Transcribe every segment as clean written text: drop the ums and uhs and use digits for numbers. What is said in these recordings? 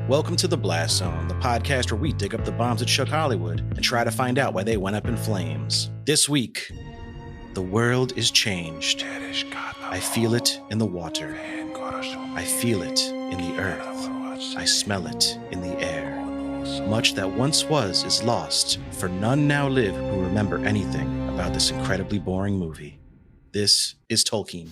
Welcome to The Blast Zone, the podcast where we dig up the bombs that shook Hollywood and try to find out why they went up in flames. This week, the world is changed. I feel it in the water. I feel it in the earth. I smell it in the air. Much that once was is lost, for none now live who remember anything about this incredibly boring movie. This is Tolkien.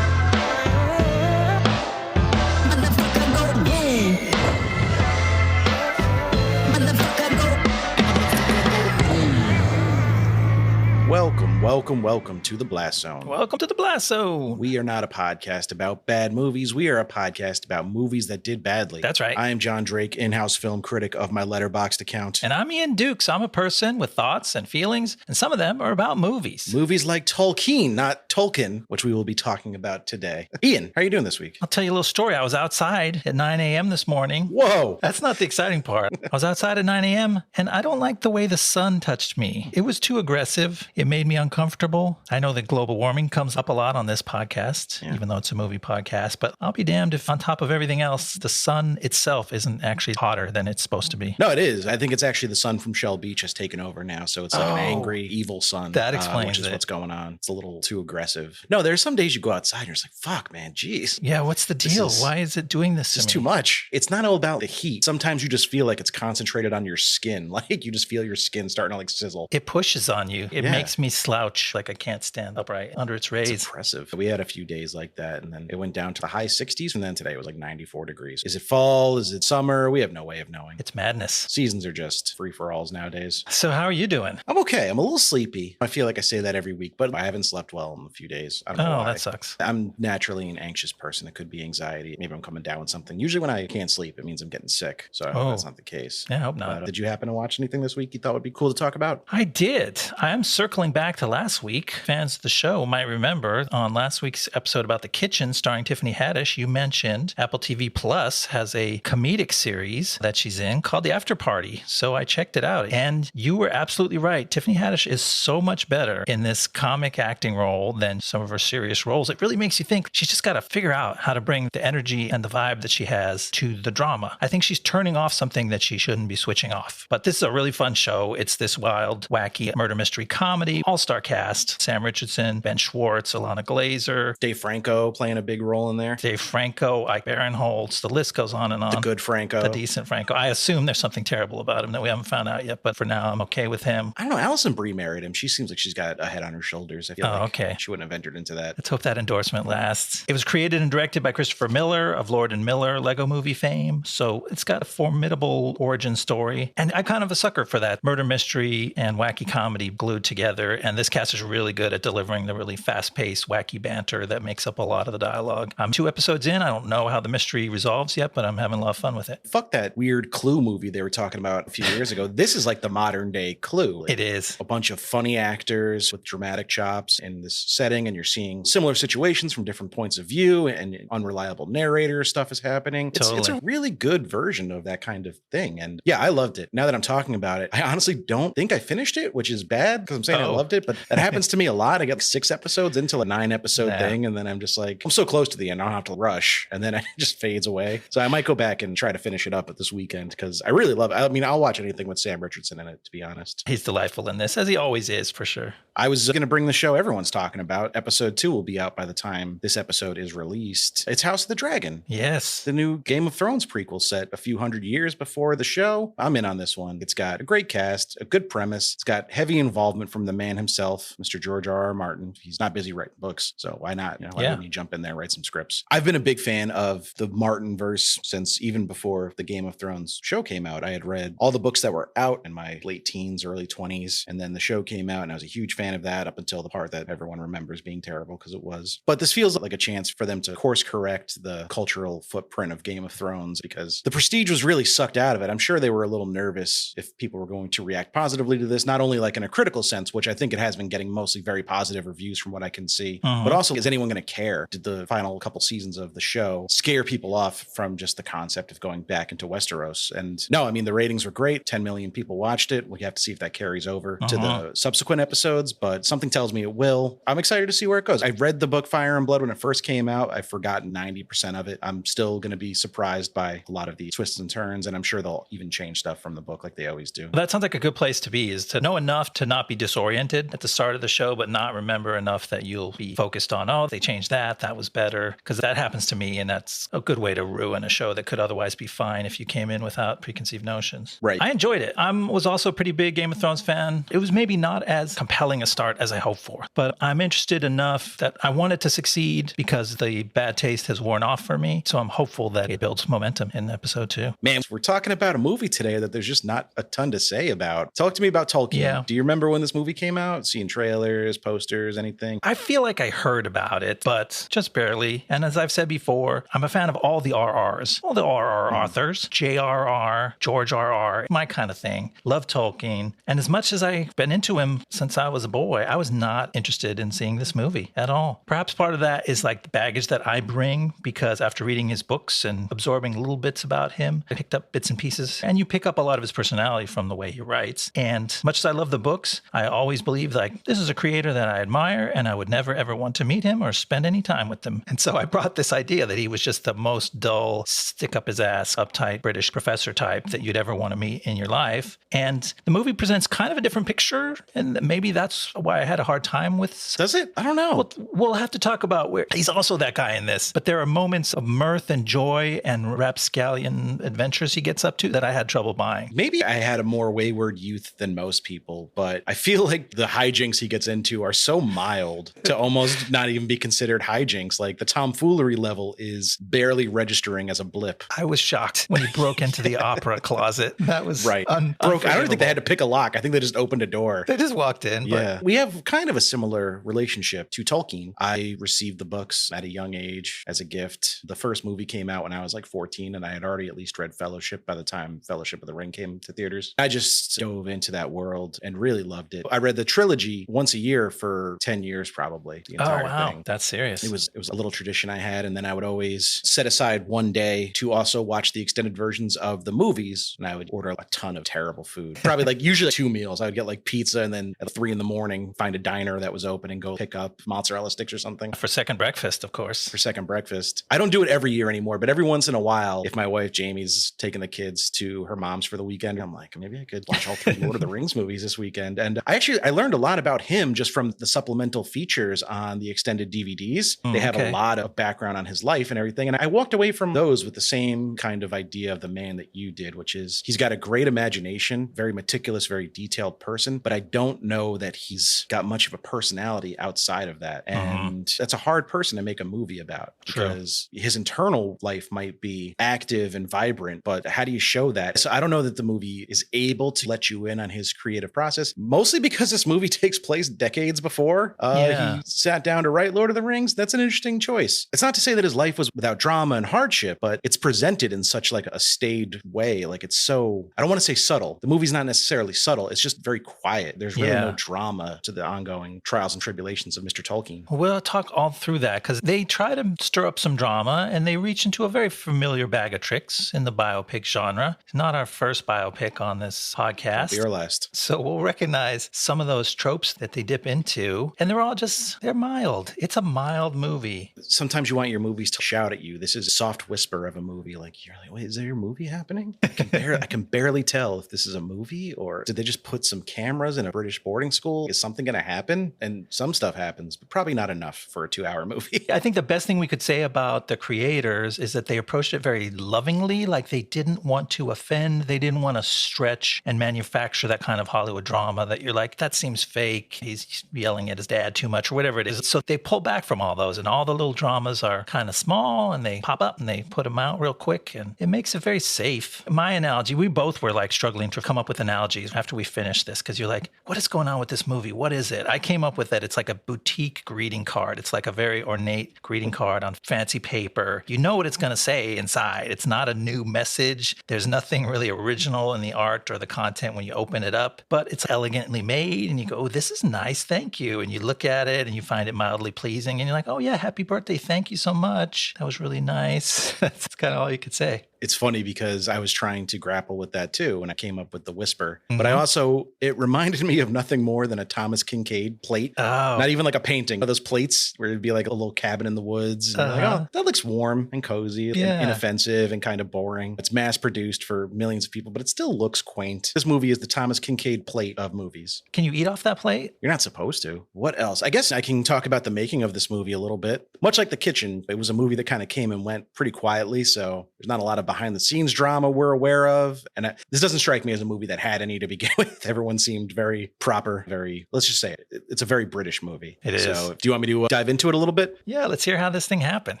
Welcome to The Blast Zone. Welcome to The Blast Zone. We are not a podcast about bad movies. We are a podcast about movies that did badly. That's right. I am Jon Drake, in-house film critic of my Letterboxd account. And I'm Ian Dukes. I'm a person with thoughts and feelings, and some of them are about movies. Movies like Tolkien, not Tolkien, which we will be talking about today. Ian, how are you doing this week? I'll tell you a little story. I was outside at 9 a.m. this morning. Whoa. That's not the exciting part. I was outside at 9 a.m., and I don't like the way the sun touched me. It was too aggressive. It made me uncomfortable. I know that global warming comes up a lot on this podcast, even though it's a movie podcast, but I'll be damned if on top of everything else, the sun itself isn't actually hotter than it's supposed to be. No, it is. I think it's actually the sun from Shell Beach has taken over now, so it's like an angry, evil sun. That explains which is it. What's going on. It's a little too aggressive. No, there's some days you go outside and you're just like, fuck, man, geez. Yeah, what's the deal? Why is it doing this to me? It's too much. It's not all about the heat. Sometimes you just feel like it's concentrated on your skin. Like you just feel your skin starting to like sizzle. It pushes on you. It makes me slouch like I can't stand upright under its rays. It's impressive. We had a few days like that, and then it went down to the high 60s, and then today it was like 94 degrees. Is it fall? Is it summer? We have no way of knowing. It's madness. Seasons are just free-for-alls nowadays. So how are you doing? I'm okay. I'm a little sleepy. I feel like I say that every week, but I haven't slept well in a few days. I don't know why. That sucks. I'm naturally an anxious person. It could be anxiety. Maybe I'm coming down with something. Usually when I can't sleep, it means I'm getting sick. So I hope that's not the case. Yeah, I hope not. But, did you happen to watch anything this week you thought would be cool to talk about? I did. I am circling back to last week. Fans of the show might remember on last week's episode about The Kitchen starring Tiffany Haddish, you mentioned Apple TV Plus has a comedic series that she's in called The After Party. So I checked it out, and you were absolutely right. Tiffany Haddish is so much better in this comic acting role than some of her serious roles. It really makes you think she's just got to figure out how to bring the energy and the vibe that she has to the drama. I think she's turning off something that she shouldn't be switching off. But this is a really fun show. It's this wild, wacky murder mystery comedy, all-star cast, Sam Richardson, Ben Schwartz, Alana Glazer, Dave Franco playing a big role in there. Dave Franco, Ike Barinholtz, the list goes on and on. The good Franco. The decent Franco. I assume there's something terrible about him that we haven't found out yet, but for now, I'm okay with him. I don't know. Alison Brie married him. She seems like she's got a head on her shoulders. I feel like okay. She wouldn't have entered into that. Let's hope that endorsement lasts. It was created and directed by Christopher Miller of Lord and Miller Lego Movie fame, so it's got a formidable origin story. And I'm kind of a sucker for that murder mystery and wacky comedy glued together, and this cast is really good at delivering the really fast-paced, wacky banter that makes up a lot of the dialogue. I'm 2 episodes in. I don't know how the mystery resolves yet, but I'm having a lot of fun with it. Fuck that weird Clue movie they were talking about a few years ago. This is like the modern day Clue. It is. A bunch of funny actors with dramatic chops in this setting, and you're seeing similar situations from different points of view, and unreliable narrator stuff is happening. It's a really good version of that kind of thing. And yeah, I loved it. Now that I'm talking about it, I honestly don't think I finished it, which is bad because I'm saying I loved it, but that happens to me a lot. I get like 6 episodes into a 9-episode thing, and then I'm just like, I'm so close to the end, I don't have to rush, and then it just fades away. So I might go back and try to finish it up at this weekend because I really love it. I mean, I'll watch anything with Sam Richardson in it, to be honest. He's delightful in this, as he always is, for sure. I was going to bring the show everyone's talking about. Episode 2 will be out by the time this episode is released. It's House of the Dragon. Yes. The new Game of Thrones prequel set a few hundred years before the show. I'm in on this one. It's got a great cast, a good premise. It's got heavy involvement from the man himself, Mr. George R.R. Martin. He's not busy writing books, so why not? Why wouldn't you jump in there and write some scripts? I've been a big fan of the Martin verse since even before the Game of Thrones show came out. I had read all the books that were out in my late teens, early 20s, and then the show came out, and I was a huge fan of that up until the part that everyone remembers being terrible, because it was. But this feels like a chance for them to course correct the cultural footprint of Game of Thrones, because the prestige was really sucked out of it. I'm sure they were a little nervous if people were going to react positively to this, not only like in a critical sense, which I think it has been getting mostly very positive reviews from what I can see. But also, is anyone going to care? Did the final couple seasons of the show scare people off from just the concept of going back into Westeros? And no, I mean, the ratings were great. 10 million people watched it. We have to see if that carries over to the subsequent episodes, but something tells me it will. I'm excited to see where it goes. I read the book Fire and Blood when it first came out. I've forgotten 90% of it. I'm still going to be surprised by a lot of the twists and turns, and I'm sure they'll even change stuff from the book like they always do. That sounds like a good place to be, is to know enough to not be disoriented at the start of the show, but not remember enough that you'll be focused on, oh, they changed that was better. Because that happens to me, and that's a good way to ruin a show that could otherwise be fine if you came in without preconceived notions. Right. I enjoyed it. I was also a pretty big Game of Thrones fan. It was maybe not as compelling a start as I hoped for, but I'm interested enough that I want it to succeed because the bad taste has worn off for me. So I'm hopeful that it builds momentum in episode 2. Man, we're talking about a movie today that there's just not a ton to say about. Talk to me about Tolkien. Yeah. Do you remember when this movie came out? Seeing trailers, posters, anything? I feel like I heard about it, but just barely. And as I've said before, I'm a fan of all the RRs, all the RR authors, JRR, George RR, my kind of thing. Love Tolkien. And as much as I've been into him since I was a boy, I was not interested in seeing this movie at all. Perhaps part of that is like the baggage that I bring, because after reading his books and absorbing little bits about him, I picked up bits and pieces, and you pick up a lot of his personality from the way he writes. And much as I love the books, I always believe like this is a creator that I admire, and I would never ever want to meet him or spend any time with him. And so I brought this idea that he was just the most dull, stick up his ass, uptight British professor type that you'd ever want to meet in your life. And the movie presents kind of a different picture, and maybe that's why I had a hard time with. Does it? I don't know. We'll have to talk about where he's also that guy in this, but there are moments of mirth and joy and rapscallion adventures he gets up to that I had trouble buying. Maybe I had a more wayward youth than most people, but I feel like the hijinks he gets into are so mild to almost not even be considered hijinks. Like the tomfoolery level is barely registering as a blip. I was shocked when he broke into the opera closet. That was right. I don't think they had to pick a lock. I think they just opened a door. They just walked in. Yeah. We have kind of a similar relationship to Tolkien. I received the books at a young age as a gift. The first movie came out when I was like 14, and I had already at least read Fellowship by the time Fellowship of the Ring came to theaters. I just dove into that world and really loved it. I read the trilogy once a year for 10 years, probably. The entire thing. That's serious. It was a little tradition I had, and then I would always set aside one day to also watch the extended versions of the movies, and I would order a ton of terrible food. Probably like usually 2 meals. I would get like pizza, and then at 3 a.m, find a diner that was open and go pick up mozzarella sticks or something. For second breakfast, of course. For second breakfast. I don't do it every year anymore, but every once in a while, if my wife Jamie's taking the kids to her mom's for the weekend, I'm like, maybe I could watch all 3 Lord of the Rings movies this weekend. And I learned a lot about him just from the supplemental features on the extended DVDs. They have a lot of background on his life and everything. And I walked away from those with the same kind of idea of the man that you did, which is he's got a great imagination, very meticulous, very detailed person, but I don't know that he's got much of a personality outside of that. And that's a hard person to make a movie about because his internal life might be active and vibrant, but how do you show that? So I don't know that the movie is able to let you in on his creative process, mostly because this movie takes place decades before he sat down to write Lord of the Rings. That's an interesting choice. It's not to say that his life was without drama and hardship, but it's presented in such like a staid way. Like it's so, I don't want to say subtle. The movie's not necessarily subtle. It's just very quiet. There's really no drama to the ongoing trials and tribulations of Mr. Tolkien. We'll talk all through that because they try to stir up some drama and they reach into a very familiar bag of tricks in the biopic genre. It's not our first biopic on this podcast. It'll be our last. So we'll recognize some of those tropes that they dip into, and they're all just, they're mild. It's a mild movie. Sometimes you want your movies to shout at you. This is a soft whisper of a movie. Like, you're like, wait, is there a movie happening? I can barely tell if this is a movie or did they just put some cameras in a British boarding school? Is something going to happen? And some stuff happens, but probably not enough for a 2-hour movie. I think the best thing we could say about the creators is that they approached it very lovingly. Like they didn't want to offend. They didn't want to stretch and manufacture that kind of Hollywood drama that you're like, that seems fake. He's yelling at his dad too much or whatever it is. So they pull back from all those and all the little dramas are kind of small and they pop up and they put them out real quick and it makes it very safe. My analogy, we both were like struggling to come up with analogies after we finished this because you're like, what is going on with this movie? What is it? I came up with that. It's like a boutique greeting card. It's like a very ornate greeting card on fancy paper. You know what it's going to say inside. It's not a new message. There's nothing really original in the art or the content when you open it up, but it's elegantly made and you go, oh, this is nice. Thank you. And you look at it and you find it mildly pleasing and you're like, oh yeah, happy birthday. Thank you so much. That was really nice. That's kind of all you could say. It's funny because I was trying to grapple with that too when I came up with the whisper. But I also, it reminded me of nothing more than a Thomas Kincaid plate. Oh. Not even like a painting. Those plates where it'd be like a little cabin in the woods. And you're like, oh, that looks warm and cozy and inoffensive and kind of boring. It's mass produced for millions of people, but it still looks quaint. This movie is the Thomas Kincaid plate of movies. Can you eat off that plate? You're not supposed to. What else? I guess I can talk about the making of this movie a little bit. Much like The Kitchen, it was a movie that kind of came and went pretty quietly. So there's not a lot of behind the scenes drama we're aware of. And this doesn't strike me as a movie that had any to begin with. Everyone seemed very proper, let's just say it. It's a very British movie. It is. So do you want me to dive into it a little bit? Yeah, let's hear how this thing happened.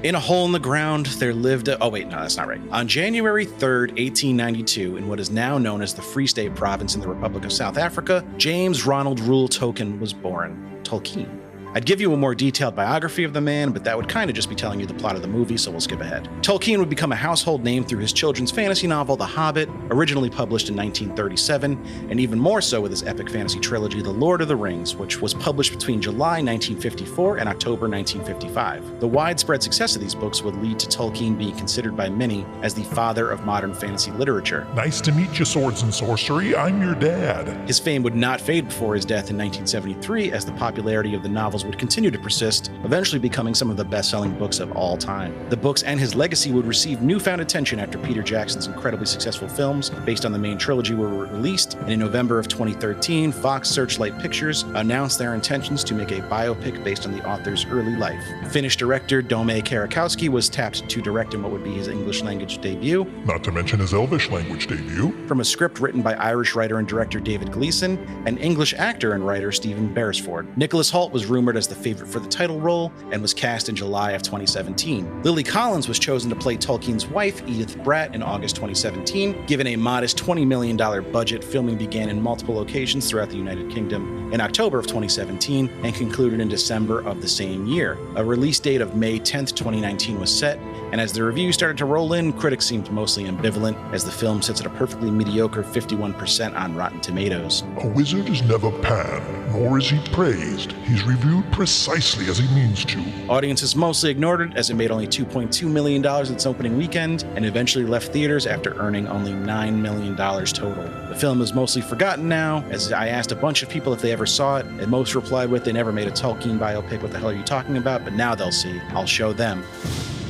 In a hole in the ground, there lived oh wait, no, that's not right. On January 3rd, 1892, in what is now known as the Free State Province in the Republic of South Africa, James Ronald Reuel Tolkien was born. Tolkien. I'd give you a more detailed biography of the man, but that would kind of just be telling you the plot of the movie, so we'll skip ahead. Tolkien would become a household name through his children's fantasy novel, The Hobbit, originally published in 1937, and even more so with his epic fantasy trilogy, The Lord of the Rings, which was published between July 1954 and October 1955. The widespread success of these books would lead to Tolkien being considered by many as the father of modern fantasy literature. Nice to meet you, Swords and Sorcery. I'm your dad. His fame would not fade before his death in 1973, as the popularity of the novels would continue to persist, eventually becoming some of the best-selling books of all time. The books and his legacy would receive newfound attention after Peter Jackson's incredibly successful films based on the main trilogy were released, and in November of 2013, Fox Searchlight Pictures announced their intentions to make a biopic based on the author's early life. Finnish director Dome Karukoski was tapped to direct in what would be his English language debut. Not to mention his Elvish language debut. From a script written by Irish writer and director David Gleeson and English actor and writer Stephen Beresford. Nicholas Hoult was rumored as the favorite for the title role and was cast in July of 2017. Lily Collins was chosen to play Tolkien's wife, Edith Bratt, in August 2017. Given a modest $20 million budget, filming began in multiple locations throughout the United Kingdom in October of 2017 and concluded in December of the same year. A release date of May 10th, 2019 was set, and as the reviews started to roll in, critics seemed mostly ambivalent, as the film sits at a perfectly mediocre 51% on Rotten Tomatoes. A wizard is never panned, nor is he praised. He's reviewed precisely as he means to. Audiences mostly ignored it, as it made only $2.2 million its opening weekend, and eventually left theaters after earning only $9 million total. The film is mostly forgotten now, as I asked a bunch of people if they ever saw it, and most replied with they never made a Tolkien biopic, what the hell are you talking about? But now they'll see. I'll show them.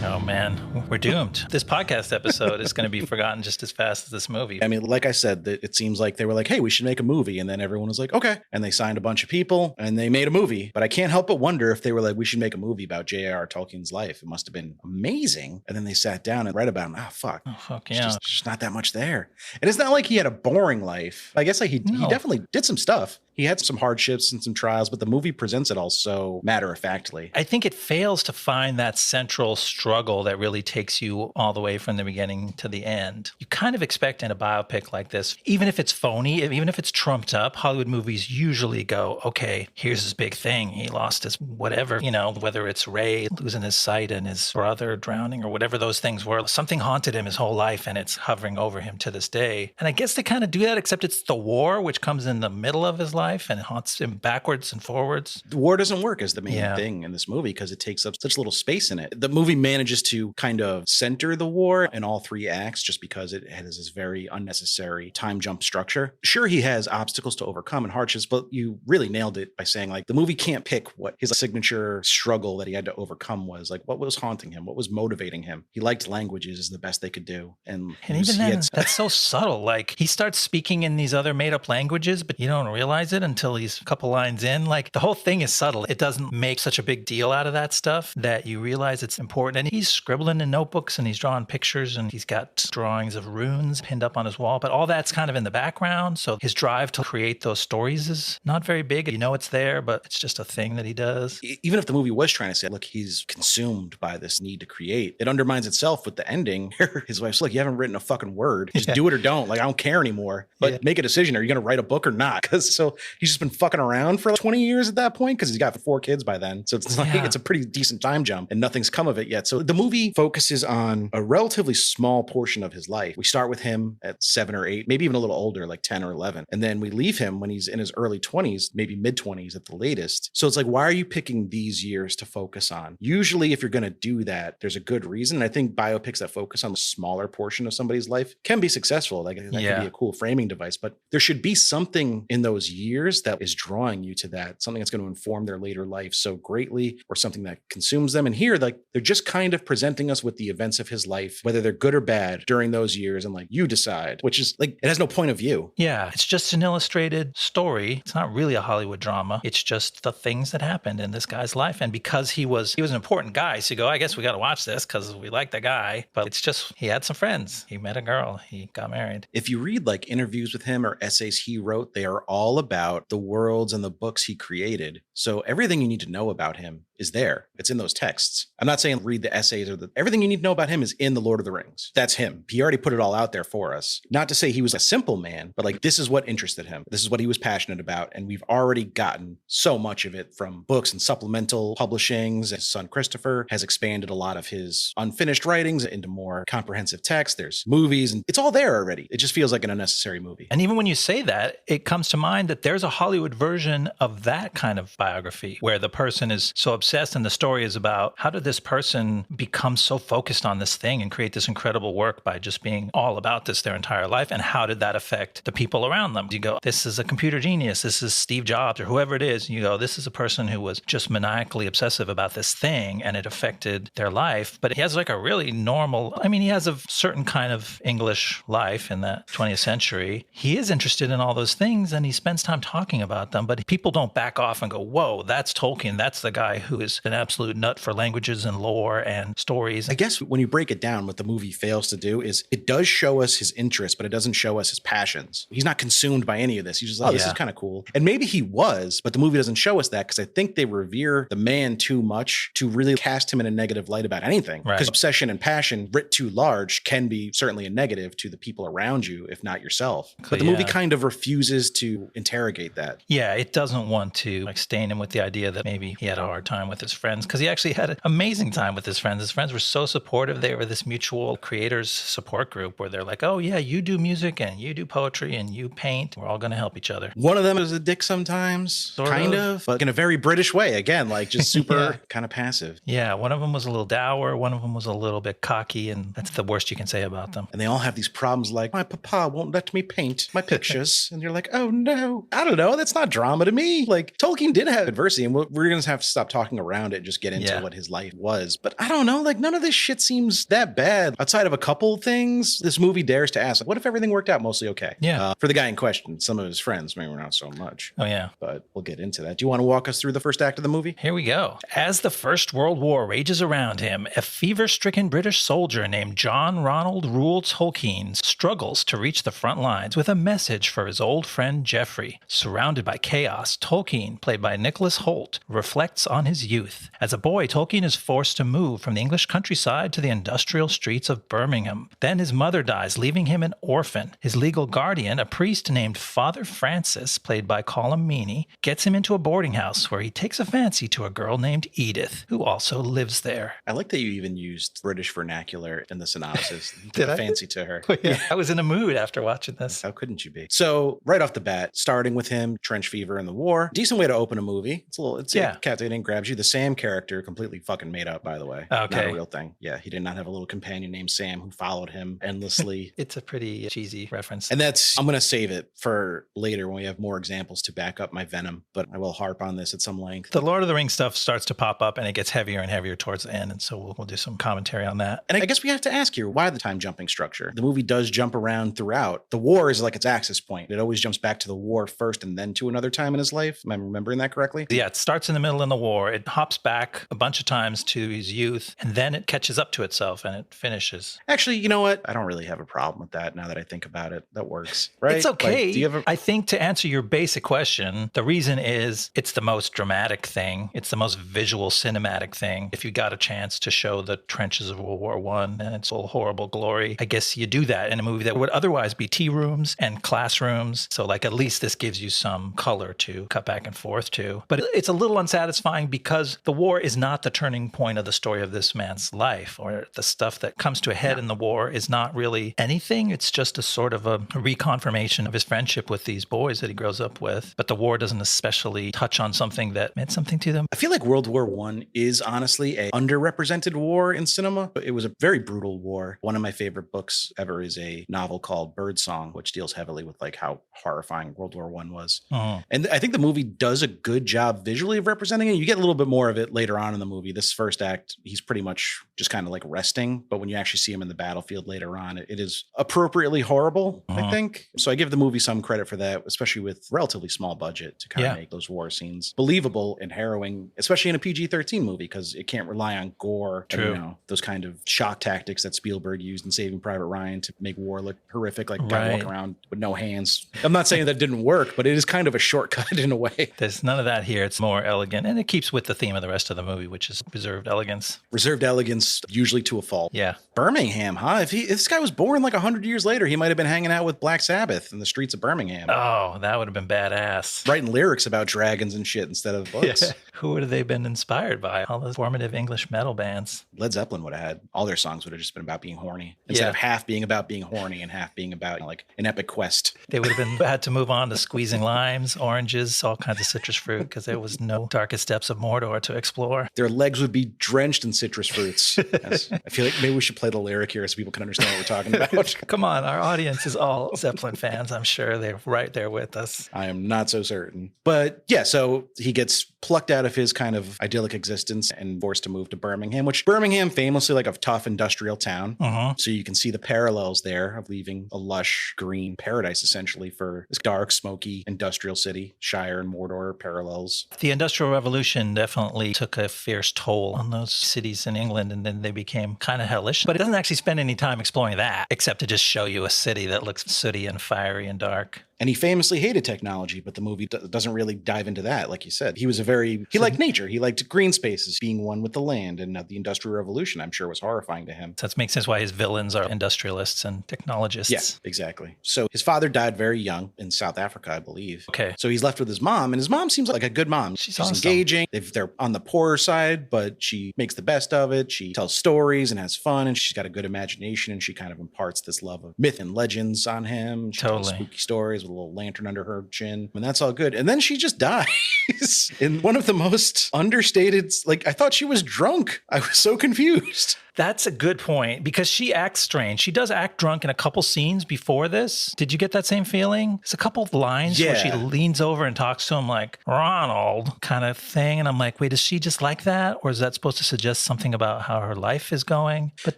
Oh man, we're doomed. This podcast episode is going to be forgotten just as fast as this movie. I mean, like I said, it seems like they were like, hey, we should make a movie. And then everyone was like, okay. And they signed a bunch of people and they made a movie. But I can't help but wonder if they were like, we should make a movie about J.R.R. Tolkien's life. It must have been amazing. And then they sat down and read about him. Oh, fuck. Oh, fuck There's yeah. just not that much there. And it's not like he had a boring life. I guess like he definitely did some stuff. He had some hardships and some trials, but the movie presents it all so matter-of-factly. I think it fails to find that central struggle that really takes you all the way from the beginning to the end. You kind of expect in a biopic like this, even if it's phony, even if it's trumped up, Hollywood movies usually go, okay, here's his big thing. He lost his whatever, whether it's Ray losing his sight and his brother drowning or whatever those things were. Something haunted him his whole life and it's hovering over him to this day. And I guess they kind of do that, except it's the war, which comes in the middle of his life and haunts him backwards and forwards. The war doesn't work as the main thing in this movie because it takes up such little space in it. The movie manages to kind of center the war in all three acts just because it has this very unnecessary time jump structure. Sure, he has obstacles to overcome and hardships, but you really nailed it by saying like the movie can't pick what his signature struggle that he had to overcome was. Like what was haunting him? What was motivating him? He liked languages is the best they could do. And even then, that's so subtle. Like he starts speaking in these other made up languages, but you don't realize it until he's a couple lines in. Like the whole thing is subtle. It doesn't make such a big deal out of that stuff that you realize it's important. And he's scribbling in notebooks and he's drawing pictures and he's got drawings of runes pinned up on his wall, but all that's kind of in the background. So his drive to create those stories is not very big. You know it's there, but it's just a thing that he does. Even if the movie was trying to say, look, he's consumed by this need to create, it undermines itself with the ending. His wife's like, you haven't written a fucking word. Just do it or don't. Like, I don't care anymore. But make a decision. Are you going to write a book or not? Because so he's just been fucking around for like 20 years at that point because he's got 4 kids by then. So it's like it's a pretty decent time jump and nothing's come of it yet. So the movie focuses on a relatively small portion of his life. We start with him at 7 or 8, maybe even a little older, like 10 or 11. And then we leave him when he's in his early 20s, maybe mid 20s at the latest. So it's like, why are you picking these years to focus on? Usually, if you're going to do that, there's a good reason. And I think biopics that focus on a smaller portion of somebody's life can be successful. Like that can be a cool framing device, but there should be something in those years that is drawing you to that, something that's going to inform their later life so greatly, or something that consumes them. And here, like, they're just kind of presenting us with the events of his life, whether they're good or bad during those years. And like, you decide, which is like, it has no point of view. Yeah. It's just an illustrated story. It's not really a Hollywood drama. It's just the things that happened in this guy's life. And because he was an important guy, so you go, I guess we got to watch this because we like the guy. But it's just, he had some friends. He met a girl. He got married. If you read like interviews with him or essays he wrote, they are all about the worlds and the books he created. So everything you need to know about him is there. It's in those texts. I'm not saying read the essays or everything you need to know about him is in the Lord of the Rings. That's him. He already put it all out there for us. Not to say he was a simple man, but like, this is what interested him. This is what he was passionate about. And we've already gotten so much of it from books and supplemental publishings. His son, Christopher, has expanded a lot of his unfinished writings into more comprehensive text. There's movies and it's all there already. It just feels like an unnecessary movie. And even when you say that, it comes to mind that there's a Hollywood version of that kind of biography where the person is so obsessed and the story is about how did this person become so focused on this thing and create this incredible work by just being all about this their entire life, and how did that affect the people around them? You go, this is a computer genius, this is Steve Jobs or whoever it is. You go, this is a person who was just maniacally obsessive about this thing and it affected their life. But he has like a really normal, I mean, he has a certain kind of English life in the 20th century. He is interested in all those things and he spends time talking about them, but people don't back off and go, whoa, that's Tolkien. That's the guy who is an absolute nut for languages and lore and stories. I guess when you break it down, what the movie fails to do is it does show us his interests, but it doesn't show us his passions. He's not consumed by any of this. He's just like, oh, this is kind of cool. And maybe he was, but the movie doesn't show us that because I think they revere the man too much to really cast him in a negative light about anything. Because obsession and passion writ too large can be certainly a negative to the people around you, if not yourself. But the movie kind of refuses to interrogate that. Yeah, it doesn't want to like stain him with the idea that maybe he had a hard time with his friends, because he actually had an amazing time with his friends. His friends were so supportive. They were this mutual creators support group where they're like, oh yeah, you do music and you do poetry and you paint. We're all going to help each other. One of them is a dick sometimes, kind of, but in a very British way. Again, like just super kind of passive. Yeah, one of them was a little dour. One of them was a little bit cocky, and that's the worst you can say about them. And they all have these problems like, my papa won't let me paint my pictures. And you're like, oh no, I don't know. That's not drama to me. Like Tolkien did have adversity, and we're going to have to stop talking around it and just get into what his life was. But I don't know, like none of this shit seems that bad. Outside of a couple things, this movie dares to ask, like, what if everything worked out mostly okay? Yeah. For the guy in question, some of his friends, maybe not so much. Oh yeah. But we'll get into that. Do you want to walk us through the first act of the movie? Here we go. As the First World War rages around him, a fever-stricken British soldier named John Ronald Reuel Tolkien struggles to reach the front lines with a message for his old friend Geoffrey. Surrounded by chaos, Tolkien, played by Nicholas Hoult, reflects on his youth. As a boy, Tolkien is forced to move from the English countryside to the industrial streets of Birmingham. Then his mother dies, leaving him an orphan. His legal guardian, a priest named Father Francis, played by Colm Meaney, gets him into a boarding house where he takes a fancy to a girl named Edith, who also lives there. I like that you even used British vernacular in the synopsis. Did I? Fancy to her. Oh, yeah. I was in a mood after watching this. How couldn't you be? So right off the bat, starting with him, trench fever in the war, decent way to open a movie. It's captivating, grabs you. The Sam character, completely fucking made up, by the way. Okay. Not a real thing. Yeah, he did not have a little companion named Sam who followed him endlessly. It's a pretty cheesy reference. And I'm going to save it for later when we have more examples to back up my venom, but I will harp on this at some length. The Lord of the Rings stuff starts to pop up and it gets heavier and heavier towards the end. And so we'll do some commentary on that. And I guess we have to ask here, why the time jumping structure? The movie does jump around throughout. The war is like its axis point. It always jumps back to the war first and then to another time in his life. Am I remembering that correctly? Yeah, it starts in the middle in the war. It hops back a bunch of times to his youth, and then it catches up to itself and it finishes. Actually, you know what? I don't really have a problem with that now that I think about it. That works, right? It's okay. Like, I think to answer your basic question, the reason is it's the most dramatic thing. It's the most visual, cinematic thing. If you got a chance to show the trenches of World War I and its all horrible glory, I guess you do that in a movie that would otherwise be tea rooms and classrooms. So like at least this gives gives you some color to cut back and forth to. But it's a little unsatisfying because the war is not the turning point of the story of this man's life, or the stuff that comes to a head in the war is not really anything. It's just a sort of a reconfirmation of his friendship with these boys that he grows up with. But the war doesn't especially touch on something that meant something to them. I feel like World War I is honestly a underrepresented war in cinema. It was a very brutal war. One of my favorite books ever is a novel called Birdsong, which deals heavily with like how horrifying World War I was. And I think the movie does a good job visually of representing it. You get a little bit more of it later on in the movie. This first act, he's pretty much just kind of like resting. But when you actually see him in the battlefield later on, it is appropriately horrible, I think. So I give the movie some credit for that, especially with relatively small budget to kind of make those war scenes believable and harrowing, especially in a PG-13 movie, because it can't rely on gore and, you know, those kind of shock tactics that Spielberg used in Saving Private Ryan to make war look horrific, like guy walking around with no hands. I'm not saying that didn't work, but it is kind of a shortcut in a way. There's none of that here. It's more elegant, and it keeps with the theme of the rest of the movie, which is reserved elegance. Reserved elegance, usually to a fault. Yeah. Birmingham, huh? If this guy was born like 100 years later, he might have been hanging out with Black Sabbath in the streets of Birmingham. Oh, that would have been badass. Writing lyrics about dragons and shit instead of books. Yeah. Who would have they been inspired by? All those formative English metal bands. Led Zeppelin would have had, all their songs would have just been about being horny. Instead of half being about being horny and half being about, you know, like an epic quest. They would have had to move on to squeezing limes, oranges, all kinds of citrus fruit, because there was no darkest depths of Mordor to explore. Their legs would be drenched in citrus fruits. Yes. I feel like maybe we should play the lyric here so people can understand what we're talking about. Come on, our audience is all Zeppelin fans. I'm sure they're right there with us. I am not so certain. But yeah, so he gets plucked out of his kind of idyllic existence and forced to move to Birmingham, which Birmingham famously like a tough industrial town. So you can see the parallels there of leaving a lush green paradise essentially for this dark, smoky industrial city. Shire and Mordor parallels. The Industrial Revolution definitely took a fierce toll on those cities in England, and then they became kind of hellish. But it doesn't actually spend any time exploring that, except to just show you a city that looks sooty and fiery and dark. And he famously hated technology, but the movie doesn't really dive into that. Like you said, he liked nature. He liked green spaces, being one with the land. And the Industrial Revolution, I'm sure, was horrifying to him. So that makes sense why his villains are industrialists and technologists. Yeah, exactly. So his father died very young in South Africa, I believe. Okay. So he's left with his mom, and his mom seems like a good mom. She's She's awesome. engaging. They're on the poorer side, but she makes the best of it. She tells stories and has fun, and she's got a good imagination, and she kind of imparts this love of myth and legends on him. She tells spooky stories with a little lantern under her chin, and that's all good. And then she just dies in one of the most understated, like, I thought she was drunk. I was so confused. That's a good point, because she acts strange. She does act drunk in a couple scenes before this. Did you get that same feeling? There's a couple of lines where she leans over and talks to him like, Ronald, kind of thing. And I'm like, wait, is she just like that? Or is that supposed to suggest something about how her life is going? But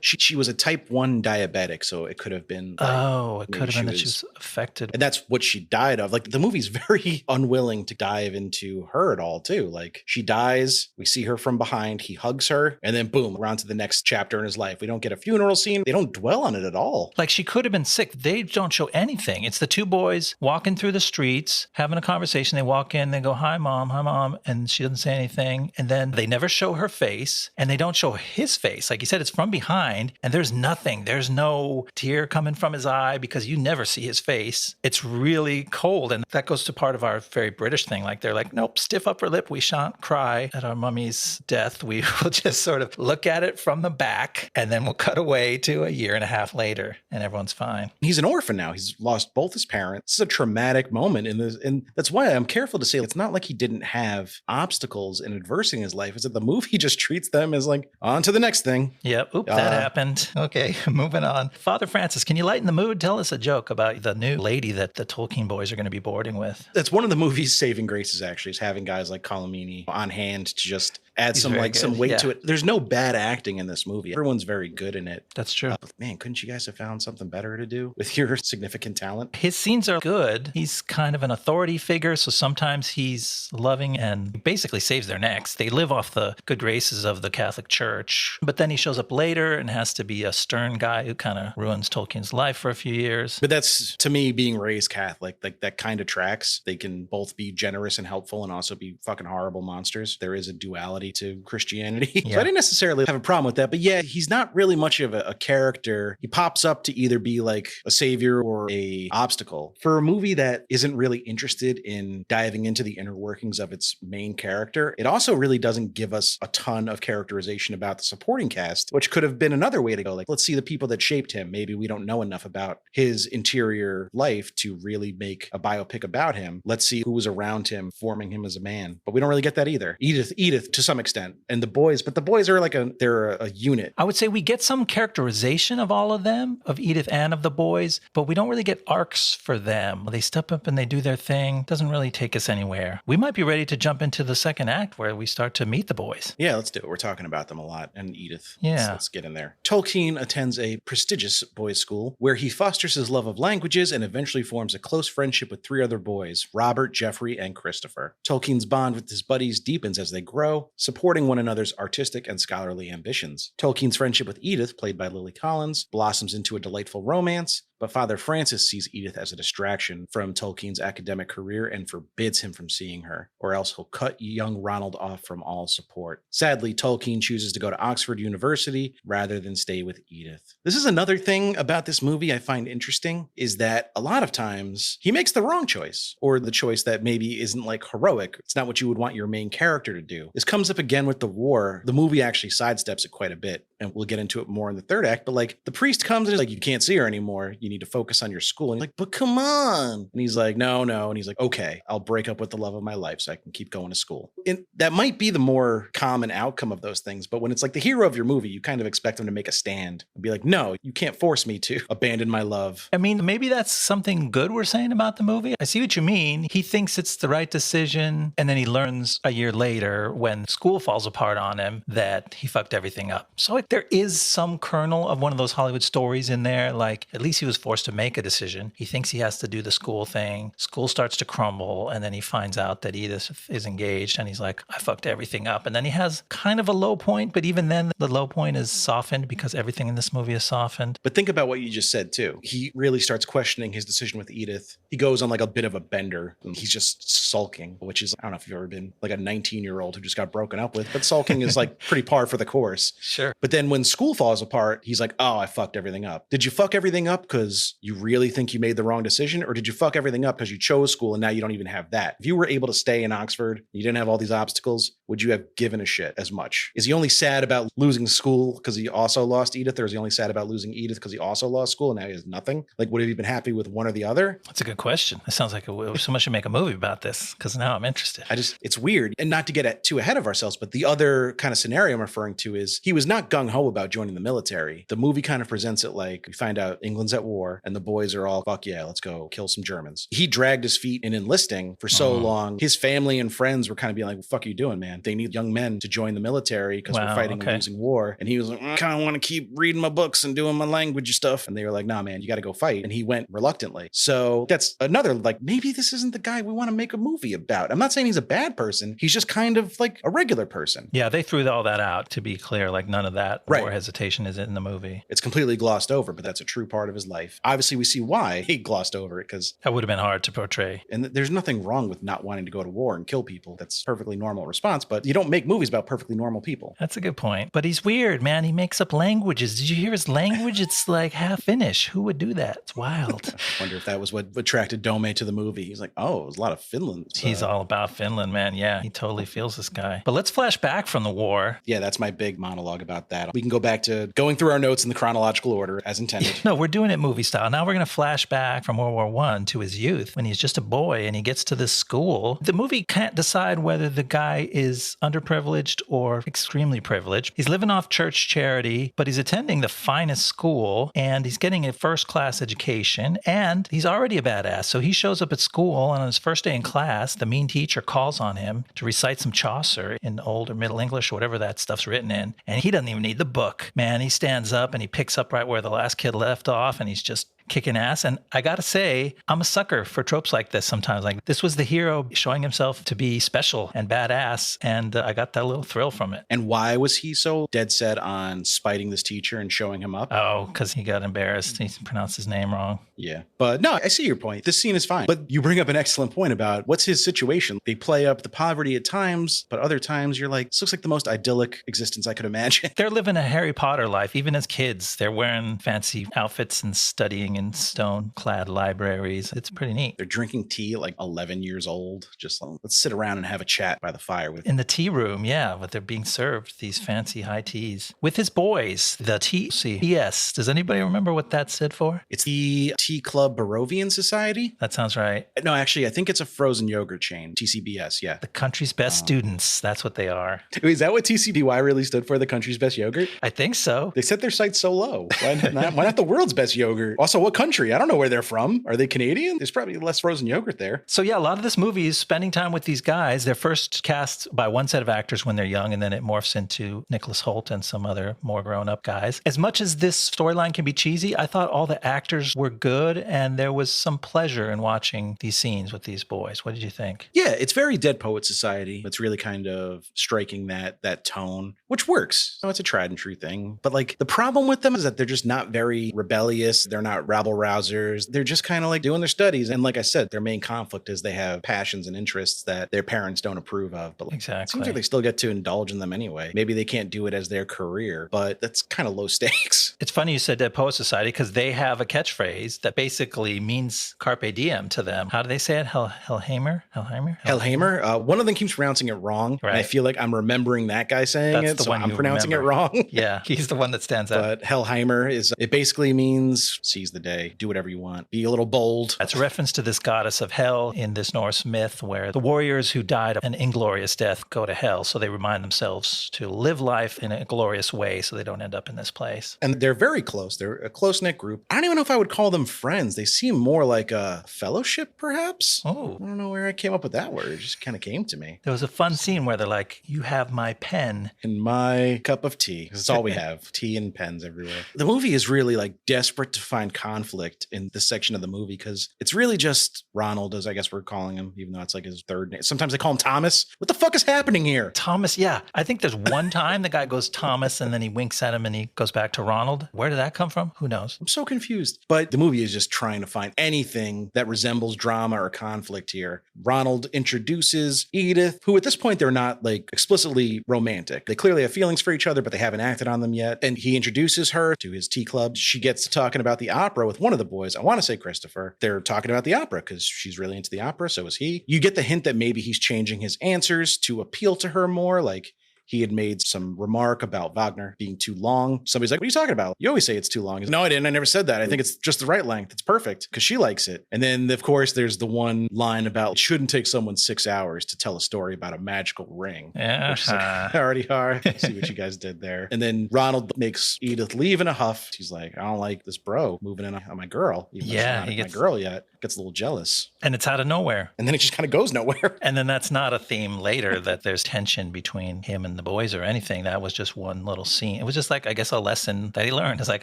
she was a type 1 diabetic, so it could have been. Like, it could have been that she was affected. And that's what she died of. Like, the movie's very unwilling to dive into her at all, too. Like, she dies, we see her from behind, he hugs her, and then boom, we're on to the next chapter in his life. We don't get a funeral scene. They don't dwell on it at all. Like, she could have been sick. They don't show anything. It's the two boys walking through the streets, having a conversation. They walk in, they go, hi, mom, and she doesn't say anything. And then they never show her face, and they don't show his face. Like you said, it's from behind, and there's nothing. There's no tear coming from his eye because you never see his face. It's really cold. And that goes to part of our very British thing. Like, they're like, nope, stiff upper lip. We shan't cry at our mummy's death. We will just sort of look at it from the back, and then we'll cut away to a year and a half later, and everyone's fine. He's an orphan now. He's lost both his parents. It's a traumatic moment in this, and that's why I'm careful to say it's not like he didn't have obstacles and adversity in his life. It's that the movie just treats them as like, on to the next thing. Yep. Oop, that happened. Okay, moving on. Father Francis, can you lighten the mood? Tell us a joke about the new lady that the Tolkien boys are going to be boarding with. That's one of the movie's saving graces, actually, is having guys like Colm on hand to just add some weight to it. There's no bad acting in this movie. Everyone's very good in it. That's true. Man, couldn't you guys have found something better to do with your significant talent? His scenes are good. He's kind of an authority figure, so sometimes he's loving and basically saves their necks. They live off the good graces of the Catholic Church, but then he shows up later and has to be a stern guy who kind of ruins Tolkien's life for a few years. But that's, to me, being raised Catholic, like that kind of tracks. They can both be generous and helpful and also be fucking horrible monsters. There is a duality reality to Christianity. Yeah. So I didn't necessarily have a problem with that. But yeah, he's not really much of a character. He pops up to either be like a savior or a obstacle. For a movie that isn't really interested in diving into the inner workings of its main character, it also really doesn't give us a ton of characterization about the supporting cast, which could have been another way to go. Like, let's see the people that shaped him. Maybe we don't know enough about his interior life to really make a biopic about him. Let's see who was around him, forming him as a man. But we don't really get that either. Edith to some extent, and the boys, but the boys are like they're a unit. I would say we get some characterization of all of them, of Edith and of the boys, but we don't really get arcs for them. They step up and they do their thing. Doesn't really take us anywhere. We might be ready to jump into the second act where we start to meet the boys. Yeah, let's do it. We're talking about them a lot. And Edith. Yeah. Let's get in there. Tolkien attends a prestigious boys' school where he fosters his love of languages and eventually forms a close friendship with 3 other boys, Robert, Jeffrey, and Christopher. Tolkien's bond with his buddies deepens as they grow, supporting one another's artistic and scholarly ambitions. Tolkien's friendship with Edith, played by Lily Collins, blossoms into a delightful romance, but Father Francis sees Edith as a distraction from Tolkien's academic career and forbids him from seeing her, or else he'll cut young Ronald off from all support. Sadly, Tolkien chooses to go to Oxford University rather than stay with Edith. This is another thing about this movie I find interesting, is that a lot of times he makes the wrong choice, or the choice that maybe isn't like heroic. It's not what you would want your main character to do. This comes up again with the war. The movie actually sidesteps it quite a bit, and we'll get into it more in the third act, but like the priest comes and is like, you can't see her anymore. You need to focus on your school. And he's like, but come on. And he's like, no. And he's like, okay, I'll break up with the love of my life so I can keep going to school. And that might be the more common outcome of those things. But when it's like the hero of your movie, you kind of expect him to make a stand and be like, no, you can't force me to abandon my love. I mean, maybe that's something good we're saying about the movie. I see what you mean. He thinks it's the right decision, and then he learns a year later when school falls apart on him that he fucked everything up. So there is some kernel of one of those Hollywood stories in there. Like, at least he was forced to make a decision. He thinks he has to do the school thing. School starts to crumble, and then he finds out that Edith is engaged, and he's like, I fucked everything up. And then he has kind of a low point, but even then the low point is softened because everything in this movie is softened. But think about what you just said too. He really starts questioning his decision with Edith. He goes on like a bit of a bender, and he's just sulking, which is, I don't know if you've ever been like a 19-year-old who just got broken up with, but sulking is like pretty par for the course. Sure. But then when school falls apart, he's like, oh, I fucked everything up. Did you fuck everything up because you really think you made the wrong decision? Or did you fuck everything up because you chose school and now you don't even have that? If you were able to stay in Oxford, you didn't have all these obstacles, would you have given a shit as much? Is he only sad about losing school because he also lost Edith? Or is he only sad about losing Edith because he also lost school and now he has nothing? Like, would he have been happy with one or the other? That's a good question. It sounds like someone should make a movie about this, because now I'm interested. It's weird. And not to get too ahead of ourselves, but the other kind of scenario I'm referring to is he was not gung-ho about joining the military. The movie kind of presents it like we find out England's at war and the boys are all, fuck yeah, let's go kill some Germans. He dragged his feet in enlisting for so long. His family and friends were kind of being like, what the fuck are you doing, man? They need young men to join the military because we're fighting a losing war. And he was like, I kind of want to keep reading my books and doing my language stuff. And they were like, nah, man, you got to go fight. And he went reluctantly. So that's another, like, maybe this isn't the guy we want to make a movie about. I'm not saying he's a bad person. He's just kind of like a regular person. Yeah, they threw all that out, to be clear. Like, none of that war hesitation is in the movie. It's completely glossed over, but that's a true part of his life. Obviously, we see why he glossed over it, because that would have been hard to portray. And there's nothing wrong with not wanting to go to war and kill people. That's a perfectly normal response, but you don't make movies about perfectly normal people. That's a good point. But he's weird, man. He makes up languages. Did you hear his language? It's like half Finnish. Who would do that? It's wild. I wonder if that was what attracted Dome to the movie. He's like, oh, there's a lot of Finland. He's all about Finland, man. Yeah, he totally feels this guy. But let's flash back from the war. Yeah, that's my big monologue about that. We can go back to going through our notes in the chronological order as intended. No, we're doing it movie style. Now we're going to flash back from World War I to his youth when he's just a boy and he gets to this school. The movie can't decide whether the guy is underprivileged or extremely privileged. He's living off church charity, but he's attending the finest school and he's getting a first-class education and he's already a badass. So he shows up at school and on his first day in class, the mean teacher calls on him to recite some Chaucer in Old or Middle English or whatever that stuff's written in. And he doesn't even need the book. Man, he stands up and he picks up right where the last kid left off and he's just kicking ass. And I got to say, I'm a sucker for tropes like this sometimes. Like this was the hero showing himself to be special and badass. And I got that little thrill from it. And why was he so dead set on spiting this teacher and showing him up? Oh, because he got embarrassed. He pronounced his name wrong. Yeah. But no, I see your point. This scene is fine. But you bring up an excellent point about what's his situation. They play up the poverty at times, but other times you're like, this looks like the most idyllic existence I could imagine. They're living a Harry Potter life. Even as kids, they're wearing fancy outfits and studying in stone-clad libraries. It's pretty neat. They're drinking tea at like 11 years old. Just like, let's sit around and have a chat by the fire. In the tea room, yeah, but they're being served these fancy high teas. With his boys, the TCBS. Does anybody remember what that stood for? It's the Tea Club Barovian Society? That sounds right. No, actually, I think it's a frozen yogurt chain. TCBS, yeah. The country's best students. That's what they are. Wait, is that what TCBY really stood for, the country's best yogurt? I think so. They set their sights so low. Why not the world's best yogurt? Also, what country? I don't know where they're from. Are they Canadian? There's probably less frozen yogurt there. So yeah, a lot of this movie is spending time with these guys. They're first cast by one set of actors when they're young, and then it morphs into Nicholas Hoult and some other more grown-up guys. As much as this storyline can be cheesy, I thought all the actors were good, and there was some pleasure in watching these scenes with these boys. What did you think? Yeah, it's very Dead Poet Society. It's really kind of striking that tone, which works. So it's a tried and true thing. But like the problem with them is that they're just not very rebellious. They're not rabble rousers. They're just kind of like doing their studies. And like I said, their main conflict is they have passions and interests that their parents don't approve of. But like, exactly. It seems like they still get to indulge in them anyway. Maybe they can't do it as their career, but that's kind of low stakes. It's funny you said Dead Poet Society because they have a catchphrase that basically means carpe diem to them. How do they say it? Hellhammer? Hellhammer. One of them keeps pronouncing it wrong. Right. And I feel like I'm remembering that guy saying That's it, so I'm pronouncing it wrong. Yeah, he's the one that stands out. But Hellhammer it basically means seize the day, do whatever you want, be a little bold. That's a reference to this goddess of hell in this Norse myth where the warriors who died an inglorious death go to hell. So they remind themselves to live life in a glorious way so they don't end up in this place. And they're very close. They're a close-knit group. I don't even know if I would call them friends. They seem more like a fellowship, perhaps. Oh. I don't know where I came up with that word. It just kind of came to me. There was a fun scene where they're like, you have my pen. And my cup of tea. That's all we have. Tea and pens everywhere. The movie is really like desperate to find conflict in this section of the movie because it's really just Ronald, as I guess we're calling him, even though it's like his third name. Sometimes they call him Thomas. What the fuck is happening here? Thomas, yeah. I think there's one time the guy goes Thomas and then he winks at him and he goes back to Ronald. Where did that come from? Who knows? I'm so confused. But the movie is just trying to find anything that resembles drama or conflict here. Ronald introduces Edith, who at this point they're not like explicitly romantic. They clearly have feelings for each other, but they haven't acted on them yet. And he introduces her to his tea club. She gets to talking about the opera with one of the boys. I want to say Christopher. They're talking about the opera because she's really into the opera. So is he. You get the hint that maybe he's changing his answers to appeal to her more. Like he had made some remark about Wagner being too long. Somebody's like, what are you talking about? You always say it's too long. He's like, no, I didn't. I never said that. I think it's just the right length. It's perfect because she likes it. And then, of course, there's the one line about it shouldn't take someone 6 hours to tell a story about a magical ring. Yeah. Like, already hard. See what you guys did there. And then Ronald makes Edith leave in a huff. He's like, I don't like this bro moving in on my girl. Even though she's not my girl yet. Gets a little jealous. And it's out of nowhere. And then it just kind of goes nowhere. And then that's not a theme later that there's tension between him and the boys or anything. That was just one little scene. It was just like, I guess, a lesson that he learned. It's like,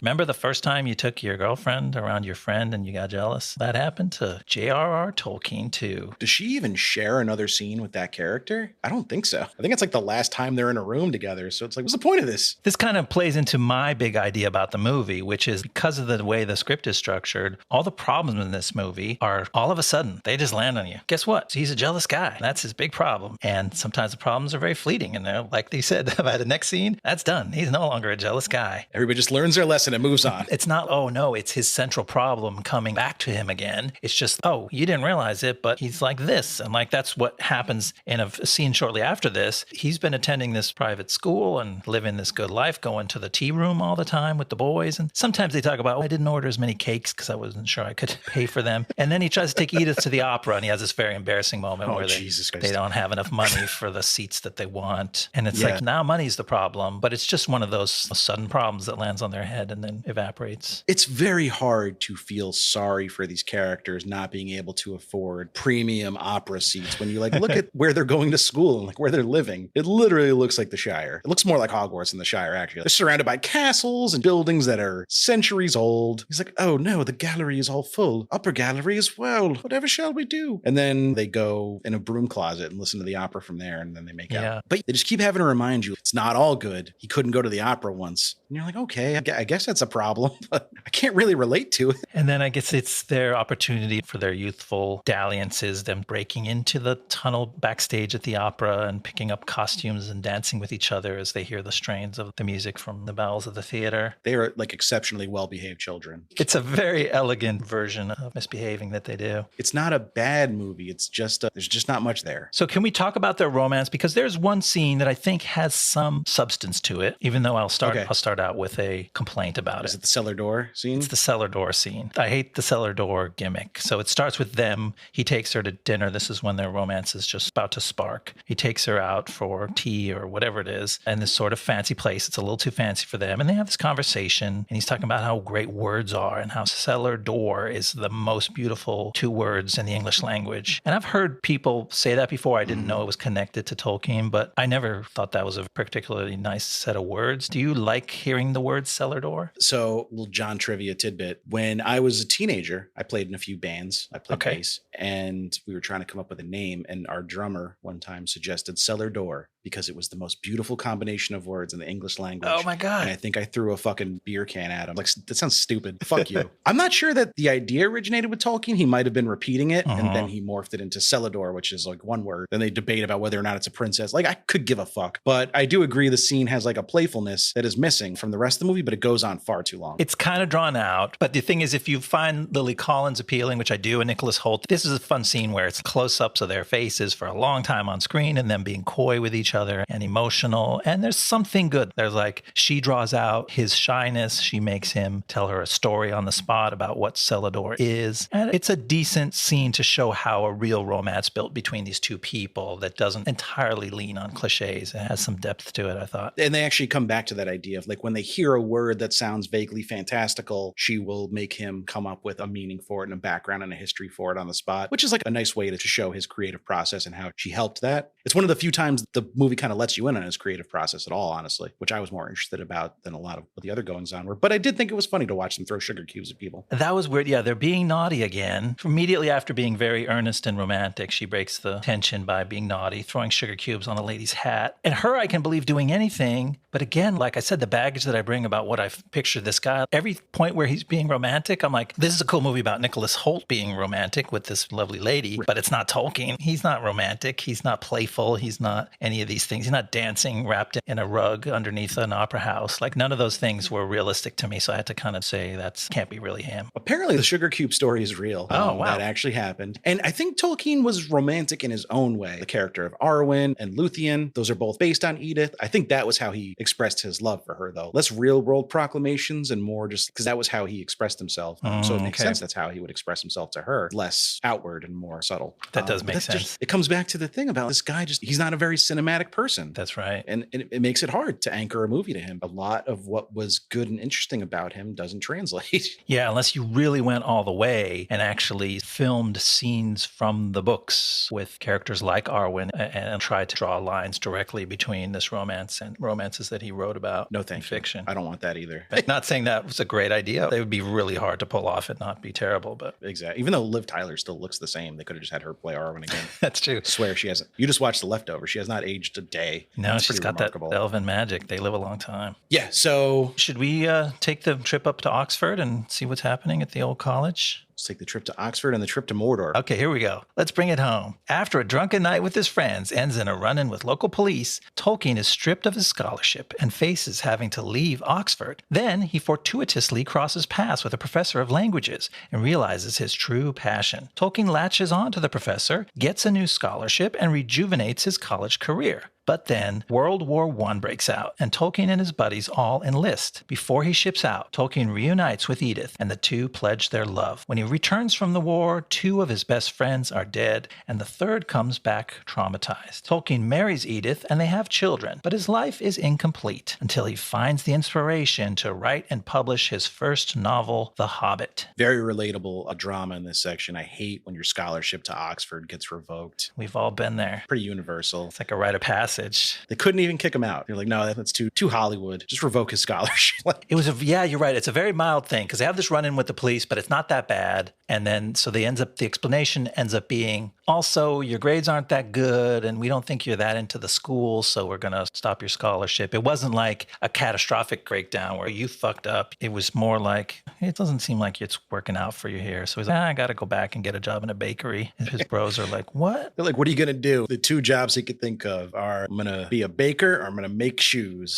remember the first time you took your girlfriend around your friend and you got jealous? That happened to J.R.R. Tolkien too. Does she even share another scene with that character? I don't think so. I think it's like the last time they're in a room together. So it's like, what's the point of this? This kind of plays into my big idea about the movie, which is because of the way the script is structured, all the problems in this movie are all of a sudden, they just land on you. Guess what? He's a jealous guy. That's his big problem. And sometimes the problems are very fleeting. And they're, like they said, by the next scene, that's done. He's no longer a jealous guy. Everybody just learns their lesson and moves on. It's not, oh no, it's his central problem coming back to him again. It's just, oh, you didn't realize it, but he's like this. And like that's what happens in a scene shortly after this. He's been attending this private school and living this good life, going to the tea room all the time with the boys. And sometimes they talk about, oh, I didn't order as many cakes because I wasn't sure I could pay for them. And then he tries to take Edith to the opera and he has this very embarrassing moment where they don't have enough money for the seats that they want. And it's Yeah. like now money's the problem, but it's just one of those sudden problems that lands on their head and then evaporates. It's very hard to feel sorry for these characters not being able to afford premium opera seats when you like look at where they're going to school and like where they're living. It literally looks like the Shire. It looks more like Hogwarts than the Shire, actually. They're surrounded by castles and buildings that are centuries old. He's like, oh no, the gallery is all full. Upper gallery as well. Whatever shall we do? And then they go in a broom closet and listen to the opera from there, and then they make out. But they just keep having to remind you it's not all good. He couldn't go to the opera once. And you're like, okay, I guess that's a problem, but I can't really relate to it. And then I guess it's their opportunity for their youthful dalliances, them breaking into the tunnel backstage at the opera and picking up costumes and dancing with each other as they hear the strains of the music from the bowels of the theater. They are like exceptionally well-behaved children. It's a very elegant version of misbehaving that they do. It's not a bad movie. It's just, there's just not much there. So can we talk about their romance? Because there's one scene that I think has some substance to it, even though I'll start out with a complaint about Is it the cellar door scene? It's the cellar door scene. I hate the cellar door gimmick. So it starts with them. He takes her to dinner. This is when their romance is just about to spark. He takes her out for tea or whatever it is in this sort of fancy place. It's a little too fancy for them. And they have this conversation, and he's talking about how great words are and how cellar door is the most beautiful two words in the English language. And I've heard people say that before. I didn't know it was connected to Tolkien, but I never thought that was a particularly nice set of words. Do you like hearing the word cellar door? So, little John trivia tidbit. When I was a teenager, I played in a few bands. I played bass, and we were trying to come up with a name, and our drummer one time suggested cellar door because it was the most beautiful combination of words in the English language. Oh my God. And I think I threw a fucking beer can at him. Like, that sounds stupid. Fuck you. I'm not sure that the idea originated with Tolkien. He might have been repeating it, and then he morphed it into Celador, which is like one word. Then they debate about whether or not it's a princess. Like, I could give a fuck. But I do agree the scene has like a playfulness that is missing from the rest of the movie, but it goes on far too long. It's kind of drawn out. But the thing is, if you find Lily Collins appealing, which I do, and Nicholas Hoult, this is a fun scene where it's close-ups of their faces for a long time on screen and them being coy with each other and emotional. And there's something good. There's like, she draws out his shyness. She makes him tell her a story on the spot about what Celador is. And it's a decent scene to show how a real romance built between these two people that doesn't entirely lean on cliches. It has some depth to it, I thought. And they actually come back to that idea of like when they hear a word that sounds vaguely fantastical, she will make him come up with a meaning for it and a background and a history for it on the spot, which is like a nice way to show his creative process and how she helped that. It's one of the few times the movie kind of lets you in on his creative process at all, honestly, which I was more interested about than a lot of what the other goings on were. But I did think it was funny to watch them throw sugar cubes at people. That was weird. Yeah, they're being naughty again. Immediately after being very earnest and romantic, she breaks the tension by being naughty, throwing sugar cubes on a lady's hat. And her, I can believe doing anything. But again, like I said, the baggage that I bring about what I've pictured this guy, every point where he's being romantic, I'm like, this is a cool movie about Nicholas Hoult being romantic with this lovely lady, but it's not Tolkien. He's not romantic. He's not playful. He's not any of these things. He's not dancing wrapped in a rug underneath an opera house. Like none of those things were realistic to me. So I had to kind of say that can't be really him. Apparently the sugar cube story is real. Oh, wow. That actually happened. And I think Tolkien was romantic in his own way. The character of Arwen and Luthien, those are both based on Edith. I think that was how he expressed his love for her, though. Less real world proclamations and more just because that was how he expressed himself. So it makes sense that's how he would express himself to her. Less outward and more subtle. That does make sense. It comes back to the thing about this guy, he's not a very cinematic person. That's right. And it makes it hard to anchor a movie to him. A lot of what was good and interesting about him doesn't translate. Yeah, unless you really went all the way and actually filmed scenes from the books with characters like Arwen and tried to draw lines directly between this romance and romances that he wrote about. No, thank you. Fiction. I don't want that either. Not saying that was a great idea. It would be really hard to pull off and not be terrible, but exactly. Even though Liv Tyler still looks the same, they could have just had her play Arwen again. That's true. I swear she hasn't. You just watched The Leftovers. She has not aged a day. No, That's she's got remarkable. that elven magic. They live a long time. Yeah. So should we take the trip up to Oxford and see what's happening at the old college? let's take the trip to Oxford and the trip to Mordor. Okay, here we go. Let's bring it home. After a drunken night with his friends ends in a run-in with local police, Tolkien is stripped of his scholarship and faces having to leave Oxford. Then he fortuitously crosses paths with a professor of languages and realizes his true passion. Tolkien latches on to the professor, gets a new scholarship, and rejuvenates his college career. But then World War I breaks out, and Tolkien and his buddies all enlist. Before he ships out, Tolkien reunites with Edith, and the two pledge their love. When he returns from the war, 2 of his best friends are dead, and the third comes back traumatized. Tolkien marries Edith, and they have children, but his life is incomplete until he finds the inspiration to write and publish his first novel, The Hobbit. Very relatable drama in this section. I hate when your scholarship to Oxford gets revoked. We've all been there. Pretty universal. It's like a rite of passage. They couldn't even kick him out. You're like, no, that's too Hollywood. Just revoke his scholarship. It was yeah, you're right. It's a very mild thing because they have this run-in with the police, but it's not that bad. And then so the explanation ends up being, also, your grades aren't that good, and we don't think you're that into the school, so we're going to stop your scholarship. It wasn't like a catastrophic breakdown where you fucked up. It was more like, it doesn't seem like it's working out for you here. So he's like, I got to go back and get a job in a bakery. And his bros are like, what? They're like, what are you going to do? The 2 jobs he could think of are, I'm going to be a baker or I'm going to make shoes.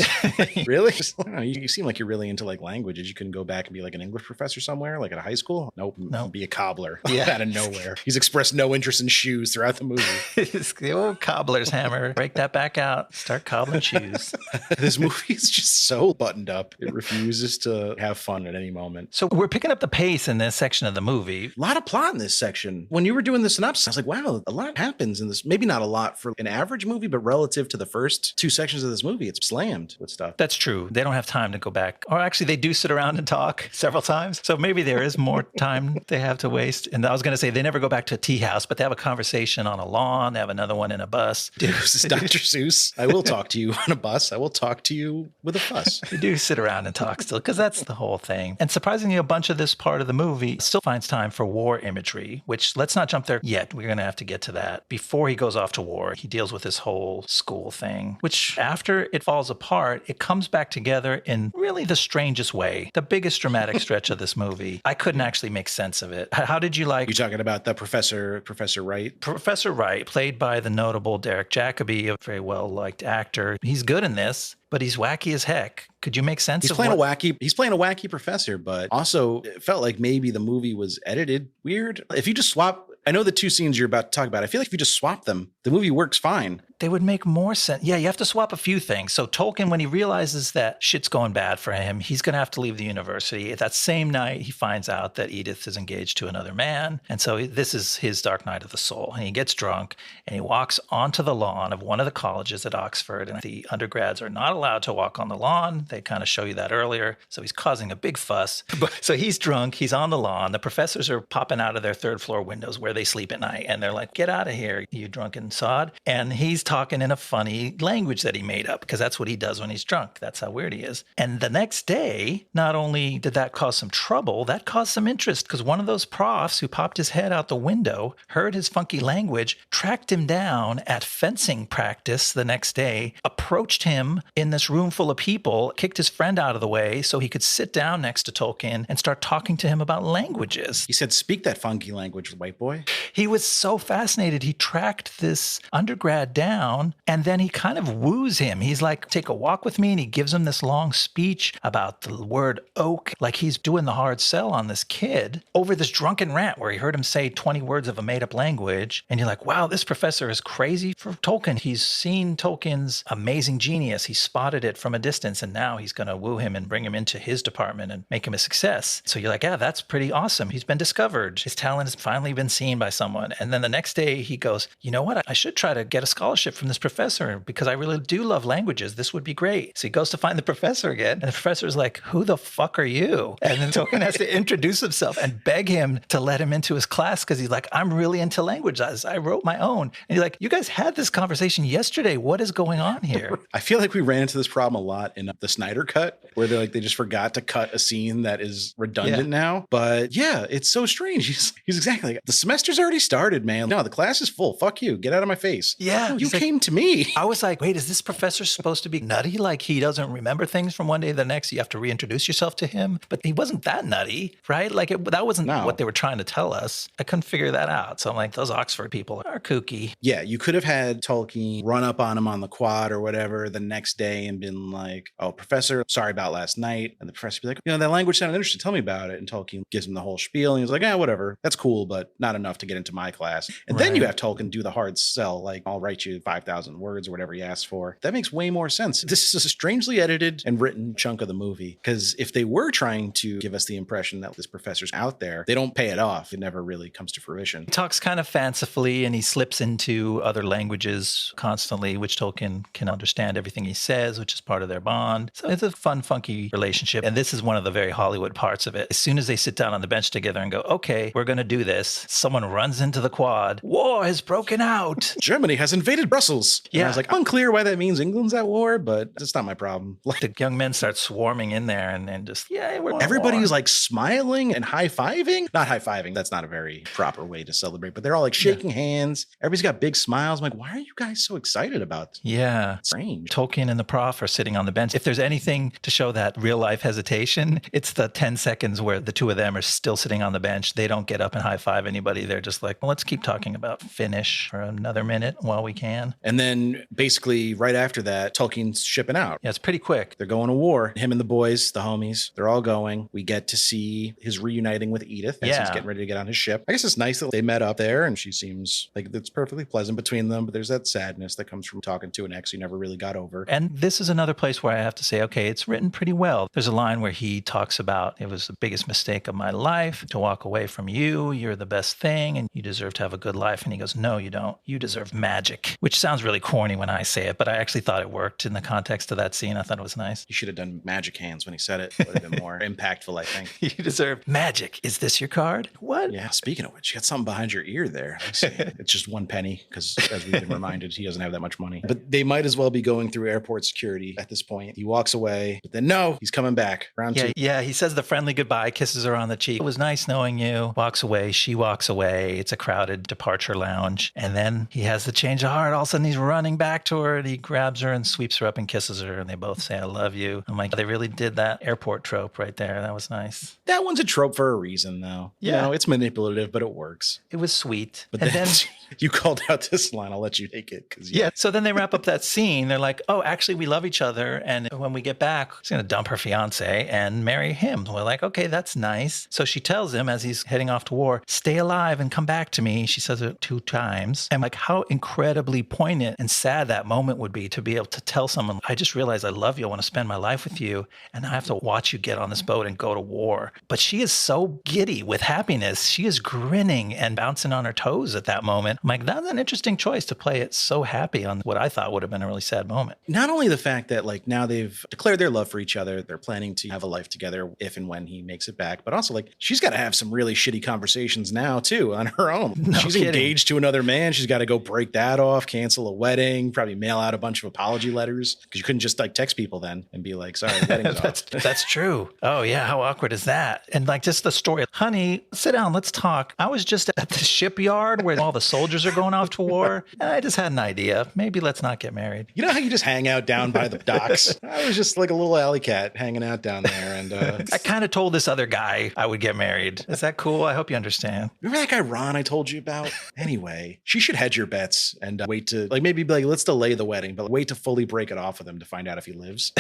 Really? I don't know, you seem like you're really into like languages. You couldn't go back and be like an English professor somewhere, like at a high school? Nope. Be a cobbler. Yeah. Out of nowhere. He's expressed no interest in shoes throughout the movie. It's the old cobbler's hammer. Break that back out. Start cobbling shoes. This movie is just so buttoned up. It refuses to have fun at any moment. So we're picking up the pace in this section of the movie. A lot of plot in this section. When you were doing the synopsis, I was like, wow, a lot happens in this. Maybe not a lot for an average movie, but relative to the first 2 sections of this movie, it's slammed with stuff. That's true. They don't have time to go back. Or actually, they do sit around and talk several times. So maybe there is more time they have to waste. And I was going to say, they never go back to a tea house, but they have a conversation on a lawn. They have another one in a bus. Dude, this is Dr. Seuss. I will talk to you on a bus. I will talk to you with a fuss. They do sit around and talk still, because that's the whole thing. And surprisingly, a bunch of this part of the movie still finds time for war imagery, which let's not jump there yet. We're going to have to get to that. Before he goes off to war, he deals with this whole school thing, which after it falls apart, it comes back together in really the strangest way. The biggest dramatic stretch of this movie. I couldn't actually make sense of it. How did you like? You're talking about the Professor Wright? Professor Wright, played by the notable Derek Jacobi, a very well-liked actor. He's good in this, but he's wacky as heck. Could you make sense He's playing a wacky professor, but also it felt like maybe the movie was edited weird. If you just swap, I know the 2 scenes you're about to talk about, I feel like if you just swap them, the movie works fine. They would make more sense. Yeah, you have to swap a few things. So Tolkien, when he realizes that shit's going bad for him, he's going to have to leave the university. That same night, he finds out that Edith is engaged to another man. And so this is his dark night of the soul. And he gets drunk and he walks onto the lawn of one of the colleges at Oxford. And the undergrads are not allowed to walk on the lawn. They kind of show you that earlier. So he's causing a big fuss. So he's drunk. He's on the lawn. The professors are popping out of their 3rd floor windows where they sleep at night. And they're like, get out of here, you drunken sod. And he's talking in a funny language that he made up, because that's what he does when he's drunk. That's how weird he is. And the next day, not only did that cause some trouble, that caused some interest, because one of those profs who popped his head out the window, heard his funky language, tracked him down at fencing practice the next day, approached him in this room full of people, kicked his friend out of the way so he could sit down next to Tolkien and start talking to him about languages. He said, speak that funky language, white boy. He was so fascinated. He tracked this undergrad down, and then he kind of woos him. He's like, take a walk with me, and he gives him this long speech about the word oak, like he's doing the hard sell on this kid over this drunken rant where he heard him say 20 words of a made-up language. And you're like, wow, this professor is crazy for Tolkien. He's seen Tolkien's amazing genius. He spotted it from a distance, and now he's going to woo him and bring him into his department and make him a success. So you're like, yeah, that's pretty awesome. He's been discovered. His talent has finally been seen by someone. And then the next day he goes, you know what? I should try to get a scholarship from this professor because I really do love languages. This would be great. So he goes to find the professor again, and the professor's like, who the fuck are you? And then Tolkien has to introduce himself and beg him to let him into his class because he's like, I'm really into languages. I wrote my own. And he's like, you guys had this conversation yesterday. What is going on here? I feel like we ran into this problem a lot in the Snyder cut, where they're like, they just forgot to cut a scene that is redundant now. But yeah, it's so strange. He's exactly like, the semester's already started, man. No, the class is full. Fuck you. Get out of my face. Yeah. No, you came to me. I was like, wait, is this professor supposed to be nutty? Like he doesn't remember things from one day to the next. You have to reintroduce yourself to him. But he wasn't that nutty, right? Like that wasn't what they were trying to tell us. I couldn't figure that out. So I'm like, those Oxford people are kooky. Yeah, you could have had Tolkien run up on him on the quad or whatever the next day and been like, oh, professor, sorry about last night. And the professor would be like, you know, that language sounded interesting. Tell me about it. And Tolkien gives him the whole spiel. And he's like, whatever. That's cool, but not enough to get into my class. And then you have Tolkien do the hard sell, like, I'll write you 5,000 words or whatever he asked for. That makes way more sense. This is a strangely edited and written chunk of the movie, because if they were trying to give us the impression that this professor's out there, they don't pay it off. It never really comes to fruition. He talks kind of fancifully, and he slips into other languages constantly, which Tolkien can understand everything he says, which is part of their bond. So it's a fun, funky relationship. And this is one of the very Hollywood parts of it. As soon as they sit down on the bench together and go, okay, we're going to do this, someone runs into the quad. War has broken out. Germany has invaded Brussels. Yeah. And I was like, unclear why that means England's at war, but it's not my problem. Like, The young men start swarming in there and just, yeah, we're everybody's like smiling and high-fiving. Not high-fiving. That's not a very proper way to celebrate, but they're all like shaking hands. Everybody's got big smiles. I'm like, why are you guys so excited about this? Yeah. Strange. Tolkien and the prof are sitting on the bench. If there's anything to show that real life hesitation, it's the 10 seconds where the two of them are still sitting on the bench. They don't get up and high five anybody. They're just like, well, let's keep talking about Finnish for another minute while we can. And then basically right after that, Tolkien's shipping out. Yeah, it's pretty quick. They're going to war. Him and the boys, the homies, they're all going. We get to see his reuniting with Edith as he's getting ready to get on his ship. I guess it's nice that they met up there, and she seems like it's perfectly pleasant between them, but there's that sadness that comes from talking to an ex you never really got over. And this is another place where I have to say, okay, it's written pretty well. There's a line where he talks about, it was the biggest mistake of my life to walk away from you. You're the best thing and you deserve to have a good life. And he goes, no, you don't. You deserve magic, which sounds really corny when I say it, but I actually thought it worked in the context of that scene. I thought it was nice. He should have done magic hands when he said it. It would have been more impactful, I think. You deserve magic. Is this your card? What? Yeah, speaking of which, you got something behind your ear there. Let me see. It's just 1 penny because, as we've been reminded, he doesn't have that much money. But they might as well be going through airport security at this point. He walks away, but then no, he's coming back. Round two. Yeah, he says the friendly goodbye, kisses her on the cheek. It was nice knowing you. Walks away. She walks away. It's a crowded departure lounge. And then he has the change of heart. All of a sudden, he's running back to her and he grabs her and sweeps her up and kisses her. And they both say, I love you. I'm like, they really did that airport trope right there. That was nice. That one's a trope for a reason, though. Yeah. You know, it's manipulative, but it works. It was sweet. But and then then you called out this line. I'll let you take it. Yeah. So then they wrap up that scene. They're like, oh, actually, we love each other. And when we get back, she's going to dump her fiance and marry him. We're like, okay, that's nice. So she tells him as he's heading off to war, stay alive and come back to me. She says it 2 times. And like how incredibly poignant and sad that moment would be to be able to tell someone, I just realized I love you. I want to spend my life with you. And I have to watch you get on this boat and go to war. But she is so giddy with happiness. She is grinning and bouncing on her toes at that moment. I'm like, that's an interesting choice to play it so happy on what I thought would have been a really sad moment. Not only the fact that like now they've declared their love for each other, they're planning to have a life together if and when he makes it back, but also like she's got to have some really shitty conversations now too on her own. No she's kidding. engaged to another man. She's got to go break that off, cancel a wedding, probably mail out a bunch of apology letters because you couldn't just like text people then and be like, sorry, wedding's off. That's true. Oh yeah, how awkward is that? And like just the story, honey, sit down, let's talk. I was just at the shipyard where all the soldiers are going off to war, and I just had an idea. Maybe let's not get married. You know how you just hang out down by the docks? I was just like a little alley cat hanging out down there. And I kind of told this other guy I would get married. Is that cool? I hope you understand. remember that guy Ron I told you about? Anyway, she should hedge your bets and wait to like maybe be like, let's delay the wedding, but wait to fully break it off with him to find out if he lives.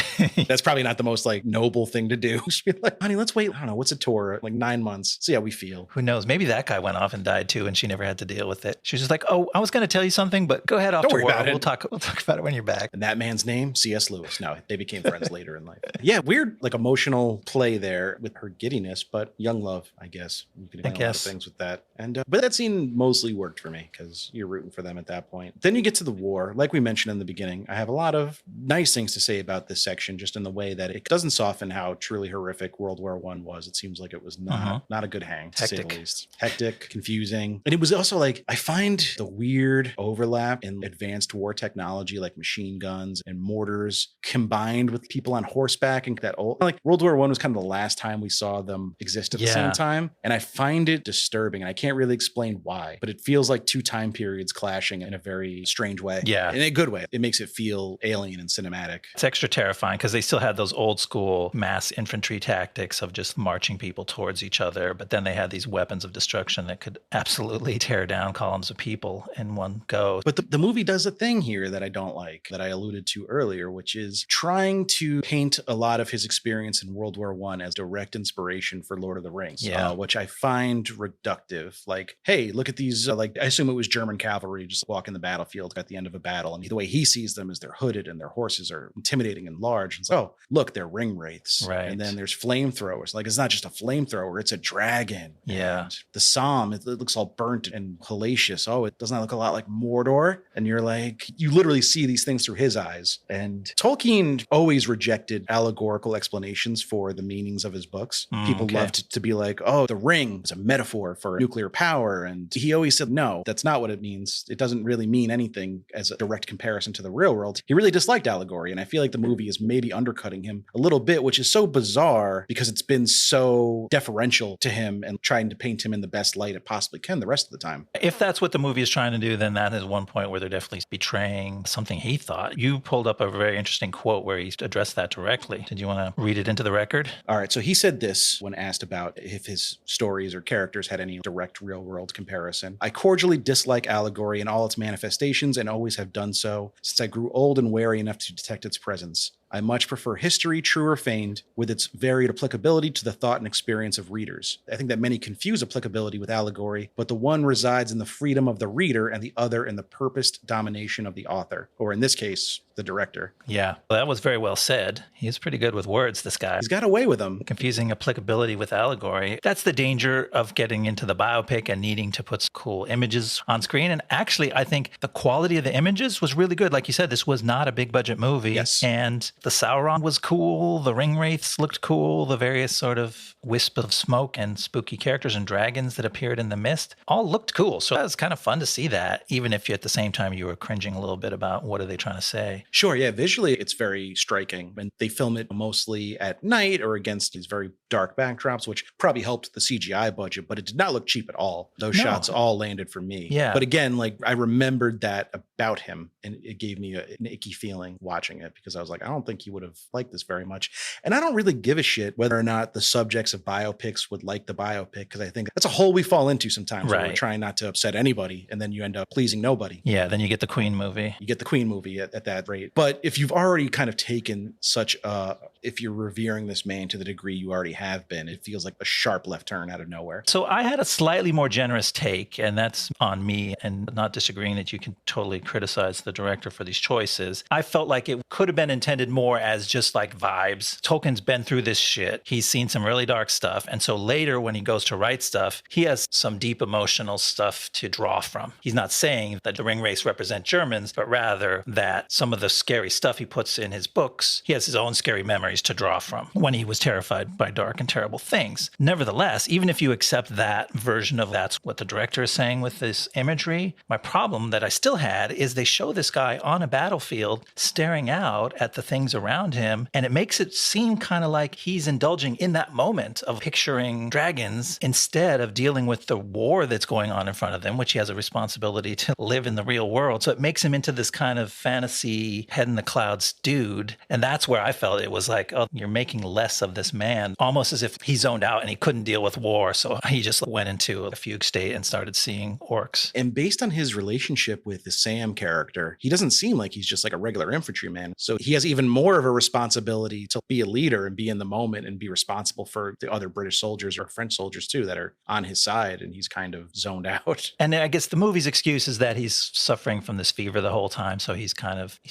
That's probably not the most like noble thing to do. She'd be like, honey, let's wait. I don't know. What's a tour? Like 9 months. See how we feel. Who knows? Maybe that guy went off and died too, and she never had to deal with it. She was just like, "Oh, I was going to tell you something, but go ahead off Don't to worry war. about it." We'll talk about it when you're back." And that man's name, C.S. Lewis. No, they became friends later in life. Yeah, weird, like emotional play there with her giddiness, but young love, I guess. You can handle a lot of things with that. And but that scene mostly worked for me because you're rooting for them at that point. Then you get to the war. Like we mentioned in the beginning, I have a lot of nice things to say about this section, just in the way that it doesn't soften how truly horrific World War I was. It seems like it was not a good hang, to say the least. Hectic, confusing. And it was also like, I find the weird overlap in advanced war technology, like machine guns and mortars, combined with people on horseback and that old, like World War I was kind of the last time we saw them exist at the same time. And I find it disturbing. And I can't really explain why, but it feels like 2 time periods clashing in a very strange way. Yeah. In a good way. It makes it feel alien and cinematic. It's extra terrifying because they still had those old school mass infantry tactics of just marching people towards each other. But then they had these weapons of destruction that could absolutely tear down columns of people in one go. But the movie does a thing here that I don't like, that I alluded to earlier, which is trying to paint a lot of his experience in World War I as direct inspiration for Lord of the Rings, which I find reductive. Like, hey, look at these, like, I assume it was German cavalry just walking the battlefield. battlefield at the end of a battle. And the way he sees them is they're hooded and their horses are intimidating and large. It's like, oh, look, they're ring wraiths. Right. And then there's flamethrowers. Like, it's not just a flamethrower, it's a dragon. Yeah. And the Somme, it looks all burnt and hellacious. Oh, it doesn't that look a lot like Mordor? And you're like, you literally see these things through his eyes. And Tolkien always rejected allegorical explanations for the meanings of his books. People loved to be like, oh, the ring is a metaphor for nuclear power. And he always said, no, that's not what it means. It doesn't really mean anything as a direct comparison to the real world. He really disliked allegory. And I feel like the movie is maybe undercutting him a little bit, which is so bizarre because it's been so deferential to him and trying to paint him in the best light it possibly can the rest of the time. If that's what the movie is trying to do, then that is one point where they're definitely betraying something he thought. You pulled up a very interesting quote where he addressed that directly. Did you want to read it into the record? All right. So he said this when asked about if his stories or characters had any direct real world comparison. I cordially dislike allegory in all its manifestations and always have done so since I grew old and wary enough to detect its presence. I much prefer history, true or feigned, with its varied applicability to the thought and experience of readers. I think that many confuse applicability with allegory, but the one resides in the freedom of the reader and the other in the purposed domination of the author, or in this case, the director. Yeah, well, that was very well said. He's pretty good with words, this guy. He's got away with them. Confusing applicability with allegory. That's the danger of getting into the biopic and needing to put cool images on screen. And actually, I think the quality of the images was really good. Like you said, this was not a big budget movie. Yes. And the Sauron was cool. The ring wraiths looked cool. The various sort of wisp of smoke and spooky characters and dragons that appeared in the mist all looked cool. So that was kind of fun to see that, even if at the same time you were cringing a little bit about what are they trying to say. Sure, yeah. Visually, it's very striking. And they film it mostly at night or against these very dark backdrops, which probably helped the CGI budget, but it did not look cheap at all. Those shots all landed for me. Yeah. But again, like I remembered that about him, and it gave me an icky feeling watching it because I was like, I don't think he would have liked this very much. And I don't really give a shit whether or not the subjects of biopics would like the biopic, because I think that's a hole we fall into sometimes where we're trying not to upset anybody, and then you end up pleasing nobody. Yeah, then you get the Queen movie. You get the Queen movie at that rate. But if you've already kind of taken such a, if you're revering this man to the degree you already have been, it feels like a sharp left turn out of nowhere. So I had a slightly more generous take, and that's on me, and not disagreeing that you can totally criticize the director for these choices. I felt like it could have been intended more as just like vibes. Tolkien's been through this shit. He's seen some really dark stuff. And so later when he goes to write stuff, he has some deep emotional stuff to draw from. He's not saying that the ring wraiths represent Germans, but rather that some of the scary stuff he puts in his books, he has his own scary memories to draw from when he was terrified by dark and terrible things. Nevertheless, even if you accept that version of that's what the director is saying with this imagery, my problem that I still had is they show this guy on a battlefield staring out at the things around him, and it makes it seem kind of like he's indulging in that moment of picturing dragons instead of dealing with the war that's going on in front of them, which he has a responsibility to live in the real world. So it makes him into this kind of fantasy head in the clouds dude. And that's where I felt it was like, oh, you're making less of this man, almost as if he zoned out and he couldn't deal with war. So he just went into a fugue state and started seeing orcs. And based on his relationship with the Sam character, he doesn't seem like he's just like a regular infantryman. So he has even more of a responsibility to be a leader and be in the moment and be responsible for the other British soldiers or French soldiers too that are on his side, and he's kind of zoned out. And I guess the movie's excuse is that he's suffering from this fever the whole time, so he's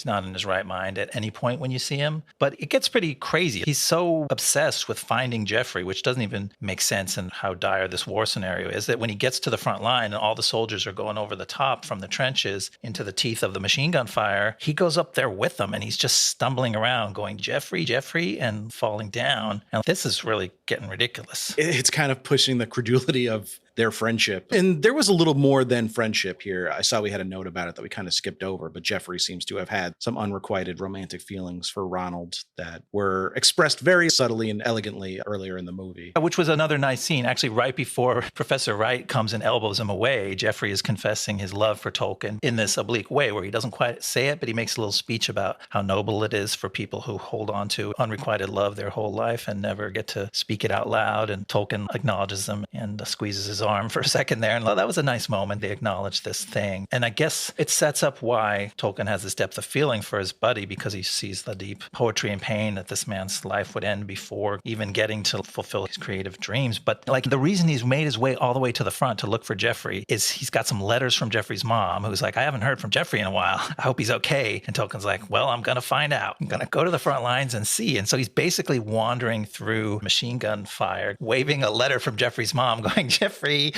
not in his right mind at any point when you see him. But it gets pretty crazy. He's so obsessed with finding Jeffrey, which doesn't even make sense in how dire this war scenario is, that when he gets to the front line and all the soldiers are going over the top from the trenches into the teeth of the machine gun fire, he goes up there with them and he's just stumbling around going, Jeffrey, Jeffrey, and falling down. And this is really getting ridiculous. It's kind of pushing the credulity of their friendship. And there was a little more than friendship here. I saw we had a note about it that we kind of skipped over, but Jeffrey seems to have had some unrequited romantic feelings for Ronald that were expressed very subtly and elegantly earlier in the movie. Which was another nice scene. Actually, right before Professor Wright comes and elbows him away, Jeffrey is confessing his love for Tolkien in this oblique way where he doesn't quite say it, but he makes a little speech about how noble it is for people who hold on to unrequited love their whole life and never get to speak it out loud. And Tolkien acknowledges them and squeezes his arm arm for a second there. And that was a nice moment. They acknowledged this thing. And I guess it sets up why Tolkien has this depth of feeling for his buddy, because he sees the deep poetry and pain that this man's life would end before even getting to fulfill his creative dreams. But like the reason he's made his way all the way to the front to look for Jeffrey is he's got some letters from Jeffrey's mom, who's like, I haven't heard from Jeffrey in a while. I hope he's okay. And Tolkien's like, well, I'm going to find out. I'm going to go to the front lines and see. And so he's basically wandering through machine gun fire, waving a letter from Jeffrey's mom, going, Jeffrey,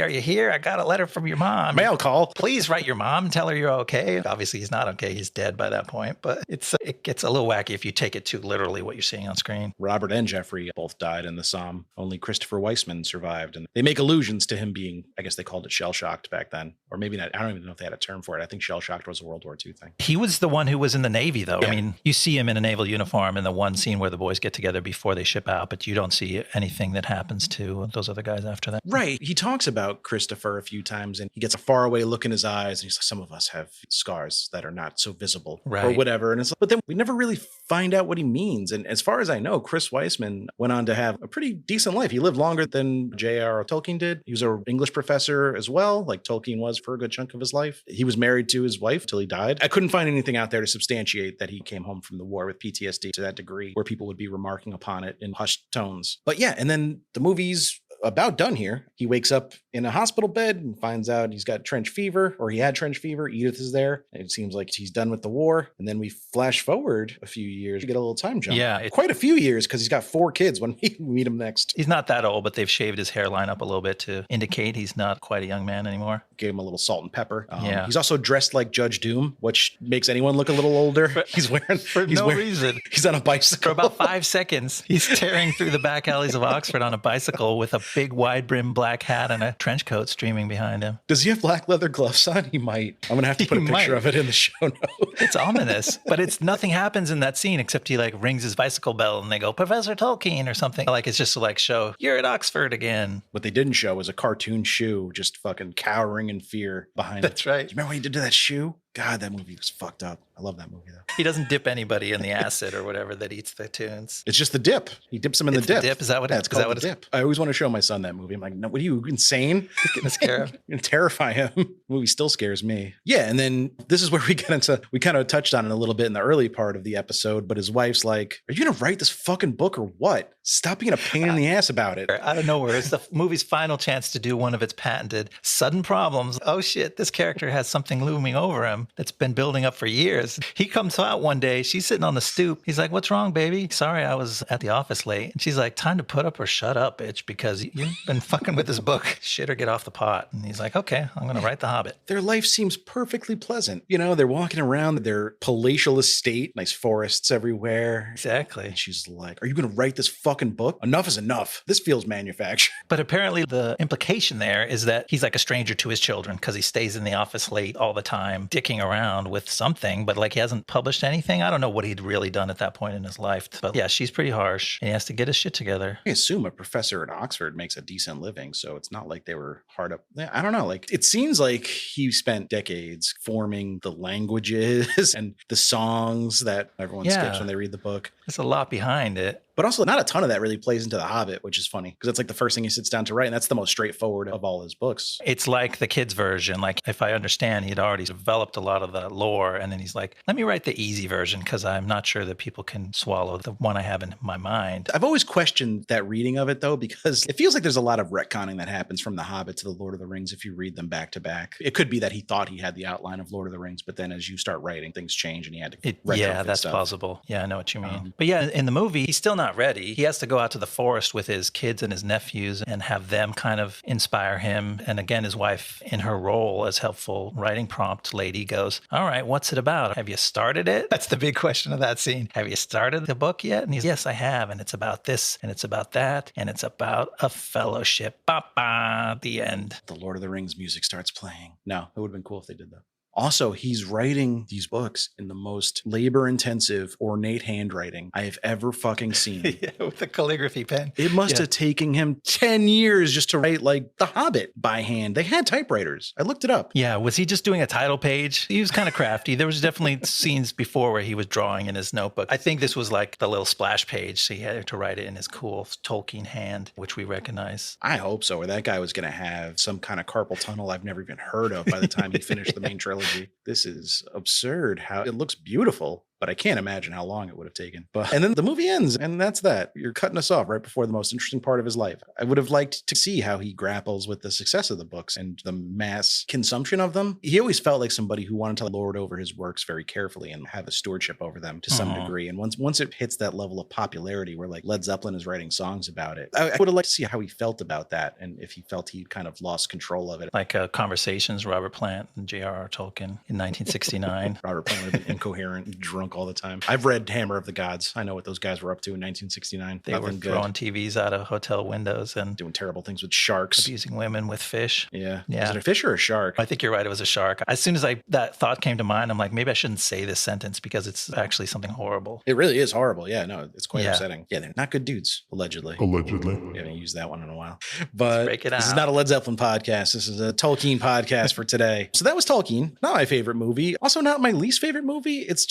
are you here? I got a letter from your mom. Mail call. Please write your mom and tell her you're okay. Obviously, he's not okay. He's dead by that point. But it gets a little wacky if you take it too literally what you're seeing on screen. Robert and Jeffrey both died in the Somme. Only Christopher Weissman survived. And they make allusions to him being, I guess they called it shell-shocked back then. Or maybe not. I don't even know if they had a term for it. I think shell-shocked was a World War II thing. He was the one who was in the Navy, though. Yeah. I mean, you see him in a naval uniform in the one scene where the boys get together before they ship out, but you don't see anything that happens to those other guys after that. Right. He talks about Christopher a few times, and he gets a faraway look in his eyes, and he's like, some of us have scars that are not so visible, or whatever. And it's like, but then we never really find out what he means. And as far as I know, Chris Weissman went on to have a pretty decent life. He lived longer than J.R.R. Tolkien did. He was an English professor as well, like Tolkien was for a good chunk of his life. He was married to his wife till he died. I couldn't find anything out there to substantiate that he came home from the war with PTSD to that degree where people would be remarking upon it in hushed tones. But yeah, and then the movie's about done here. He wakes up in a hospital bed and finds out he's got trench fever, or he had trench fever. Edith is there. It seems like he's done with the war. And then we flash forward a few years. We get a little time jump. Yeah. Quite a few years, because he's got 4 kids when we meet him next. He's not that old, but they've shaved his hairline up a little bit to indicate he's not quite a young man anymore. Gave him a little salt and pepper. Yeah. He's also dressed like Judge Doom, which makes anyone look a little older. He's wearing... For no reason. He's on a bicycle. For about 5 seconds, he's tearing through the back alleys of Oxford on a bicycle with a big wide brim black hat and a trench coat streaming behind him. Does he have black leather gloves on? He might. I'm going to have to put a picture of it in the show notes. It's ominous, but nothing happens in that scene except he like rings his bicycle bell and they go, Professor Tolkien or something. Like it's just to like show, you're at Oxford again. What they didn't show was a cartoon shoe just fucking cowering in fear behind it. That's right. You remember what he did to that shoe? God, that movie was fucked up. I love that movie, though. He doesn't dip anybody in the acid or whatever that eats the tunes. It's just the dip. He dips him in the dip. Is that what it's called? The dip. I always want to show my son that movie. I'm like, no, what are you, insane? It's gonna scare him. And terrify him. The movie still scares me. Yeah, and then this is where we get into, we kind of touched on it a little bit in the early part of the episode, but his wife's like, are you going to write this fucking book or what? Stop being a pain in the ass about it. Out of nowhere, it's the movie's final chance to do one of its patented sudden problems. Oh shit, this character has something looming over him that's been building up for years. He comes out one day, she's sitting on the stoop. He's like, what's wrong, baby? Sorry, I was at the office late. And she's like, time to put up or shut up, bitch, because you've been fucking with this book. Shit or get off the pot. And he's like, okay, I'm going to write The Hobbit. Their life seems perfectly pleasant. You know, they're walking around their palatial estate, nice forests everywhere. Exactly. And she's like, are you going to write this fucking book? Enough is enough. This feels manufactured. But apparently the implication there is that he's like a stranger to his children because he stays in the office late all the time, dicking around with something, but like he hasn't published anything. I don't know what he'd really done at that point in his life. But yeah, she's pretty harsh and he has to get his shit together. I assume a professor at Oxford makes a decent living, so it's not like they were hard up. I don't know. Like, it seems like he spent decades forming the languages and the songs that everyone skips when they read the book. There's a lot behind it. But also not a ton of that really plays into The Hobbit, which is funny because it's like the first thing he sits down to write. And that's the most straightforward of all his books. It's like the kid's version. Like, if I understand, he'd already developed a lot of the lore. And then he's like, let me write the easy version because I'm not sure that people can swallow the one I have in my mind. I've always questioned that reading of it, though, because it feels like there's a lot of retconning that happens from The Hobbit to The Lord of the Rings if you read them back to back. It could be that he thought he had the outline of Lord of the Rings, but then as you start writing, things change and he had to retrofit Yeah, that's stuff. plausible. Yeah, I know what you mean. But yeah, in the movie, he's still not ready. He has to go out to the forest with his kids and his nephews and have them kind of inspire him. And again, his wife, in her role as helpful writing prompt lady, goes, all right, what's it about? Have you started it? That's the big question of that scene. Have you started the book yet? And he's, yes, I have. And it's about this and it's about that. And it's about a fellowship. Ba-ba, the end. The Lord of the Rings music starts playing. No, it would have been cool if they did that. Also, he's writing these books in the most labor-intensive, ornate handwriting I have ever fucking seen. Yeah, with the calligraphy pen. It must have taken him 10 years just to write like The Hobbit by hand. They had typewriters. I looked it up. Yeah, was he just doing a title page? He was kind of crafty. There was definitely scenes before where he was drawing in his notebook. I think this was like the little splash page, so he had to write it in his cool Tolkien hand, which we recognize. I hope so, or that guy was going to have some kind of carpal tunnel I've never even heard of by the time he finished the main trilogy. This is absurd how it looks beautiful, but I can't imagine how long it would have taken. And then the movie ends, and that's that. You're cutting us off right before the most interesting part of his life. I would have liked to see how he grapples with the success of the books and the mass consumption of them. He always felt like somebody who wanted to lord over his works very carefully and have a stewardship over them to some degree. And once it hits that level of popularity where like Led Zeppelin is writing songs about it, I would have liked to see how he felt about that and if he felt he kind of lost control of it. Like Conversations, Robert Plant and J.R.R. Tolkien in 1969. Robert Plant would have been incoherent, drunk all the time. I've read Hammer of the Gods. I know what those guys were up to in 1969. They were throwing TVs out of hotel windows and doing terrible things with sharks. Abusing women with fish. Yeah. Yeah. Was it a fish or a shark? I think you're right. It was a shark. As soon as that thought came to mind, I'm like, maybe I shouldn't say this sentence because it's actually something horrible. It really is horrible. Yeah, no, it's quite upsetting. Yeah, they're not good dudes, allegedly. Allegedly. We haven't used that one in a while. But break it out. This is not a Led Zeppelin podcast. This is a Tolkien podcast for today. So that was Tolkien. Not my favorite movie. Also not my least favorite movie. It's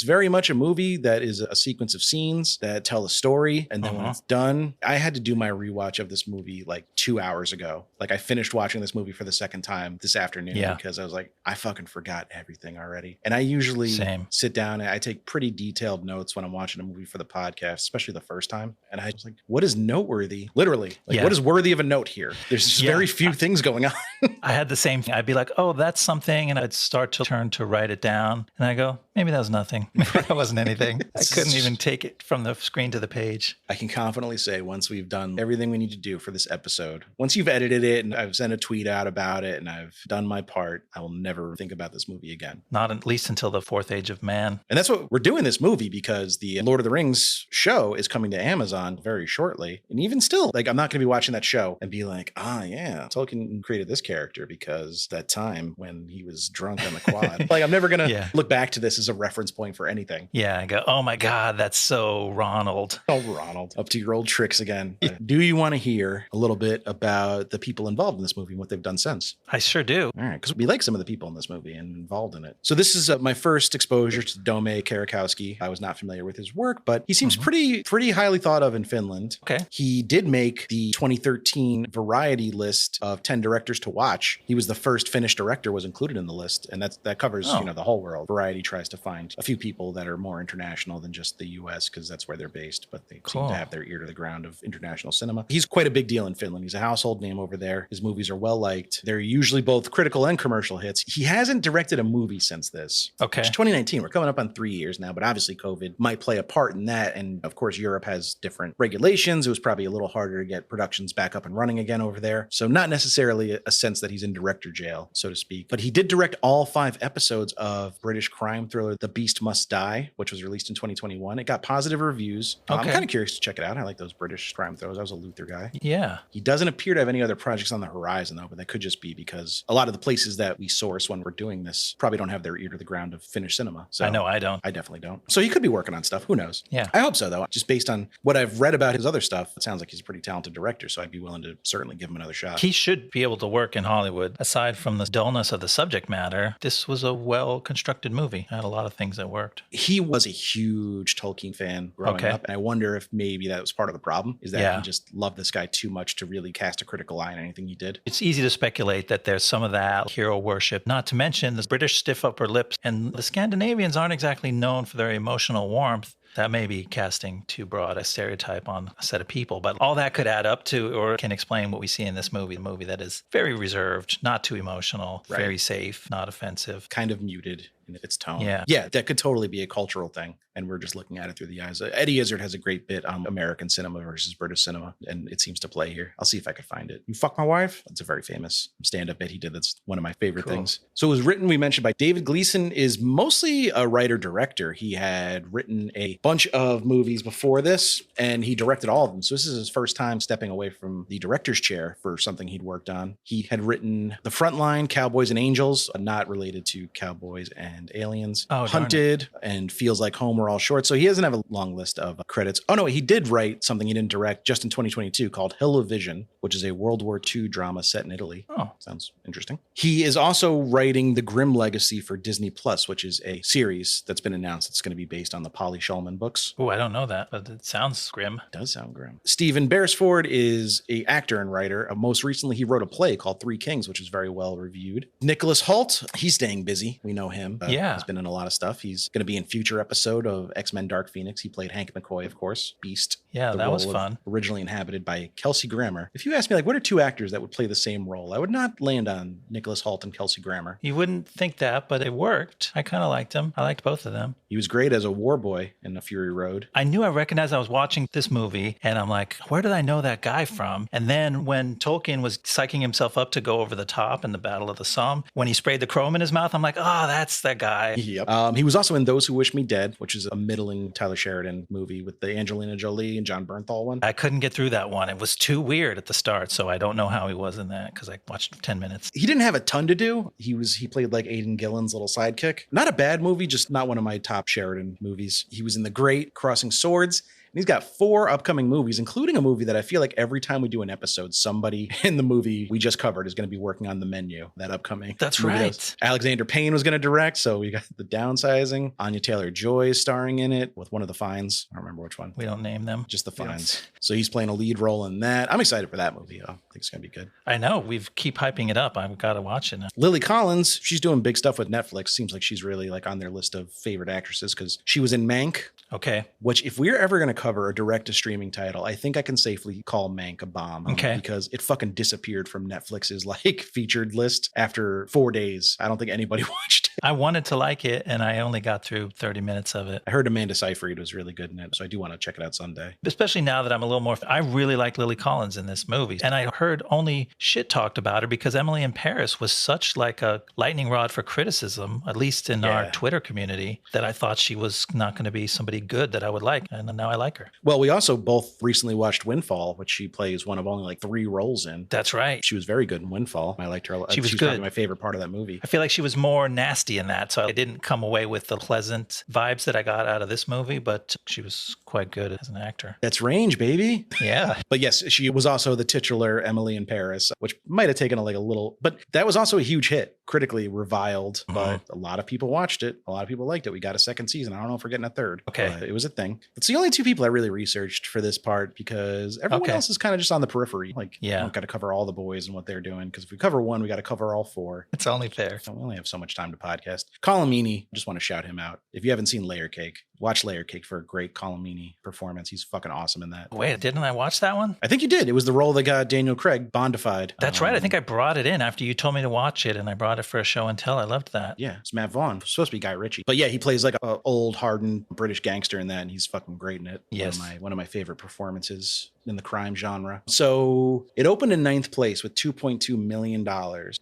very much a movie that is a sequence of scenes that tell a story. And then when it's done, I had to do my rewatch of this movie like 2 hours ago. Like I finished watching this movie for the second time this afternoon because I was like, I fucking forgot everything already. And I usually sit down and I take pretty detailed notes when I'm watching a movie for the podcast, especially the first time. And I was like, what is noteworthy? Literally, like what is worthy of a note here? There's just very few things going on. I had the same thing. I'd be like, oh, that's something. And I'd start to turn to write it down. And I go, maybe that was nothing. That wasn't anything. I couldn't even take it from the screen to the page. I can confidently say once we've done everything we need to do for this episode, once you've edited it and I've sent a tweet out about it and I've done my part, I will never think about this movie again. Not at least until the Fourth Age of Man. And that's what we're doing this movie because the Lord of the Rings show is coming to Amazon very shortly. And even still, like I'm not going to be watching that show and be like, yeah, Tolkien created this character because that time when he was drunk on the quad. Like I'm never going to look back to this as a reference point for anything. Yeah, I go, oh my God, that's so Ronald. Oh, Ronald. Up to your old tricks again. Do you want to hear a little bit about the people involved in this movie and what they've done since? I sure do. All right, because we like some of the people in this movie and involved in it. So this is my first exposure to Dome Karukoski. I was not familiar with his work, but he seems pretty highly thought of in Finland. Okay. He did make the 2013 Variety list of 10 directors to watch. He was the first Finnish director was included in the list, and that covers the whole world. Variety tries to find a few people that are more international than just the U.S. because that's where they're based, but they seem to have their ear to the ground of international cinema. He's quite a big deal in Finland. He's a household name over there. His movies are well liked. They're usually both critical and commercial hits. He hasn't directed a movie since this. Okay. It's 2019. We're coming up on 3 years now, but obviously COVID might play a part in that. And of course, Europe has different regulations. It was probably a little harder to get productions back up and running again over there. So not necessarily a sense that he's in director jail, so to speak. But he did direct all 5 episodes of British crime thriller The Beast Must Die, which was released in 2021. It got positive reviews. I'm kind of curious to check it out. I like those British crime thrillers. I was a Luther guy. Yeah. He doesn't appear to have any other projects on the horizon, though, but that could just be because a lot of the places that we source when we're doing this probably don't have their ear to the ground of Finnish cinema. So I know I don't. I definitely don't. So he could be working on stuff. Who knows? Yeah. I hope so, though. Just based on what I've read about his other stuff, it sounds like he's a pretty talented director, so I'd be willing to certainly give him another shot. He should be able to work in Hollywood. Aside from the dullness of the subject matter, this was a well-constructed movie. It had a lot of things that worked. He was a huge Tolkien fan growing up, and I wonder if maybe that was part of the problem, is that he just loved this guy too much to really cast a critical eye on anything he did. It's easy to speculate that there's some of that hero worship, not to mention the British stiff upper lips, and the Scandinavians aren't exactly known for their emotional warmth. That may be casting too broad a stereotype on a set of people, but all that could add up to or can explain what we see in this movie, a movie that is very reserved, not too emotional, very safe, not offensive. Kind of muted in its tone. Yeah. Yeah, that could totally be a cultural thing. And we're just looking at it through the eyes. Eddie Izzard has a great bit on American cinema versus British cinema, and it seems to play here. I'll see if I can find it. You Fuck My Wife? That's a very famous stand-up bit he did. That's one of my favorite things. So it was written, we mentioned, by David Gleason, is mostly a writer-director. He had written a bunch of movies before this, and he directed all of them. So this is his first time stepping away from the director's chair for something he'd worked on. He had written The Frontline, Cowboys and Angels, not related to Cowboys and Aliens, Hunted, and Feels Like Home were all short. So he doesn't have a long list of credits. Oh no, he did write something he didn't direct just in 2022 called Hill of Vision, which is a World War II drama set in Italy. Oh, sounds interesting. He is also writing The Grimm Legacy for Disney Plus, which is a series that's been announced. It's going to be based on the Polly Shulman books. Oh, I don't know that, but it sounds grim. It does sound grim. Stephen Beresford is a actor and writer. Most recently, he wrote a play called Three Kings, which is very well reviewed. Nicholas Hoult, he's staying busy. We know him. He's been in a lot of stuff. He's going to be in future episode of X-Men Dark Phoenix. He played Hank McCoy, of course, Beast. Yeah, that was fun. Originally inhabited by Kelsey Grammer. If you ask me, like, what are two actors that would play the same role? I would not land on Nicholas Hoult and Kelsey Grammer. You wouldn't think that, but it worked. I kind of liked him. I liked both of them. He was great as a war boy in A Fury Road. I knew I recognized I was watching this movie, and I'm like, where did I know that guy from? And then when Tolkien was psyching himself up to go over the top in the Battle of the Somme, when he sprayed the chrome in his mouth, I'm like, oh, that's that guy. Yep. He was also in Those Who Wish Me Dead, which is a middling Tyler Sheridan movie with the Angelina Jolie and John Bernthal one. I couldn't get through that one. It was too weird at the start, so I don't know how he was in that because I watched 10 minutes. He didn't have a ton to do. He played like Aidan Gillen's little sidekick. Not a bad movie, just not one of my top Sheridan movies. He was in The Great, Crossing Swords. And he's got 4 upcoming movies, including a movie that I feel like every time we do an episode, somebody in the movie we just covered is going to be working on the menu, that upcoming. That's right. Alexander Payne was going to direct, so we got The Downsizing. Anya Taylor-Joy is starring in it with one of the Fines. I don't remember which one. We don't name them. Just the Fines. So he's playing a lead role in that. I'm excited for that movie. I think it's going to be good. I know. We keep hyping it up. I've got to watch it now. Lily Collins, she's doing big stuff with Netflix. Seems like she's really like on their list of favorite actresses because she was in Mank. Okay. Which, if we're ever going to cover a direct-to-streaming title, I think I can safely call Mank a bomb. Okay. Because it fucking disappeared from Netflix's like featured list after 4 days. I don't think anybody watched it. I wanted to like it, and I only got through 30 minutes of it. I heard Amanda Seyfried was really good in it, so I do want to check it out someday. Especially now that I'm a little more... I really like Lily Collins in this movie. And I heard only shit talked about her because Emily in Paris was such like a lightning rod for criticism, at least in our Twitter community, that I thought she was not going to be somebody good that I would like. And now I like her. Well, we also both recently watched Windfall, which she plays one of only like 3 roles in. That's right. She was very good in Windfall. I liked her a lot. She was good. Probably my favorite part of that movie. I feel like she was more nasty in that, so I didn't come away with the pleasant vibes that I got out of this movie, but she was quite good as an actor. That's range, baby. Yeah. But yes, she was also the titular Emily in Paris, which might have taken like a little, but that was also a huge hit, critically reviled, but a lot of people watched it. A lot of people liked it. We got a 2nd season. I don't know if we're getting a 3rd. Okay. But it was a thing. It's the only 2 people I really researched for this part because everyone else is kind of just on the periphery. Like, we don't got to cover all the boys and what they're doing because if we cover one, we got to cover all 4. It's only fair. So we only have so much time to podcast. Colm Meaney, just want to shout him out. If you haven't seen Layer Cake, watch Layer Cake for a great Colm Meaney performance. He's fucking awesome in that. Wait, didn't I watch that one? I think you did. It was the role that got Daniel Craig bondified. That's right. I think I brought it in after you told me to watch it, and I brought it for a show and tell. I loved that. Yeah, it's Matt Vaughn. It's supposed to be Guy Ritchie. But yeah, he plays like an old, hardened British gangster in that, and he's fucking great in it. Yes. One of my favorite performances in the crime genre. So it opened in 9th place with $2.2 million.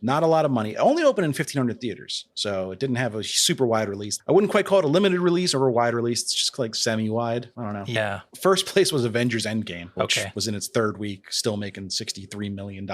Not a lot of money. It only opened in 1,500 theaters. So it didn't have a super wide release. I wouldn't quite call it a limited release or a wide release. It's just like semi-wide. I don't know. Yeah. First place was Avengers Endgame, which was in its 3rd week, still making $63 million.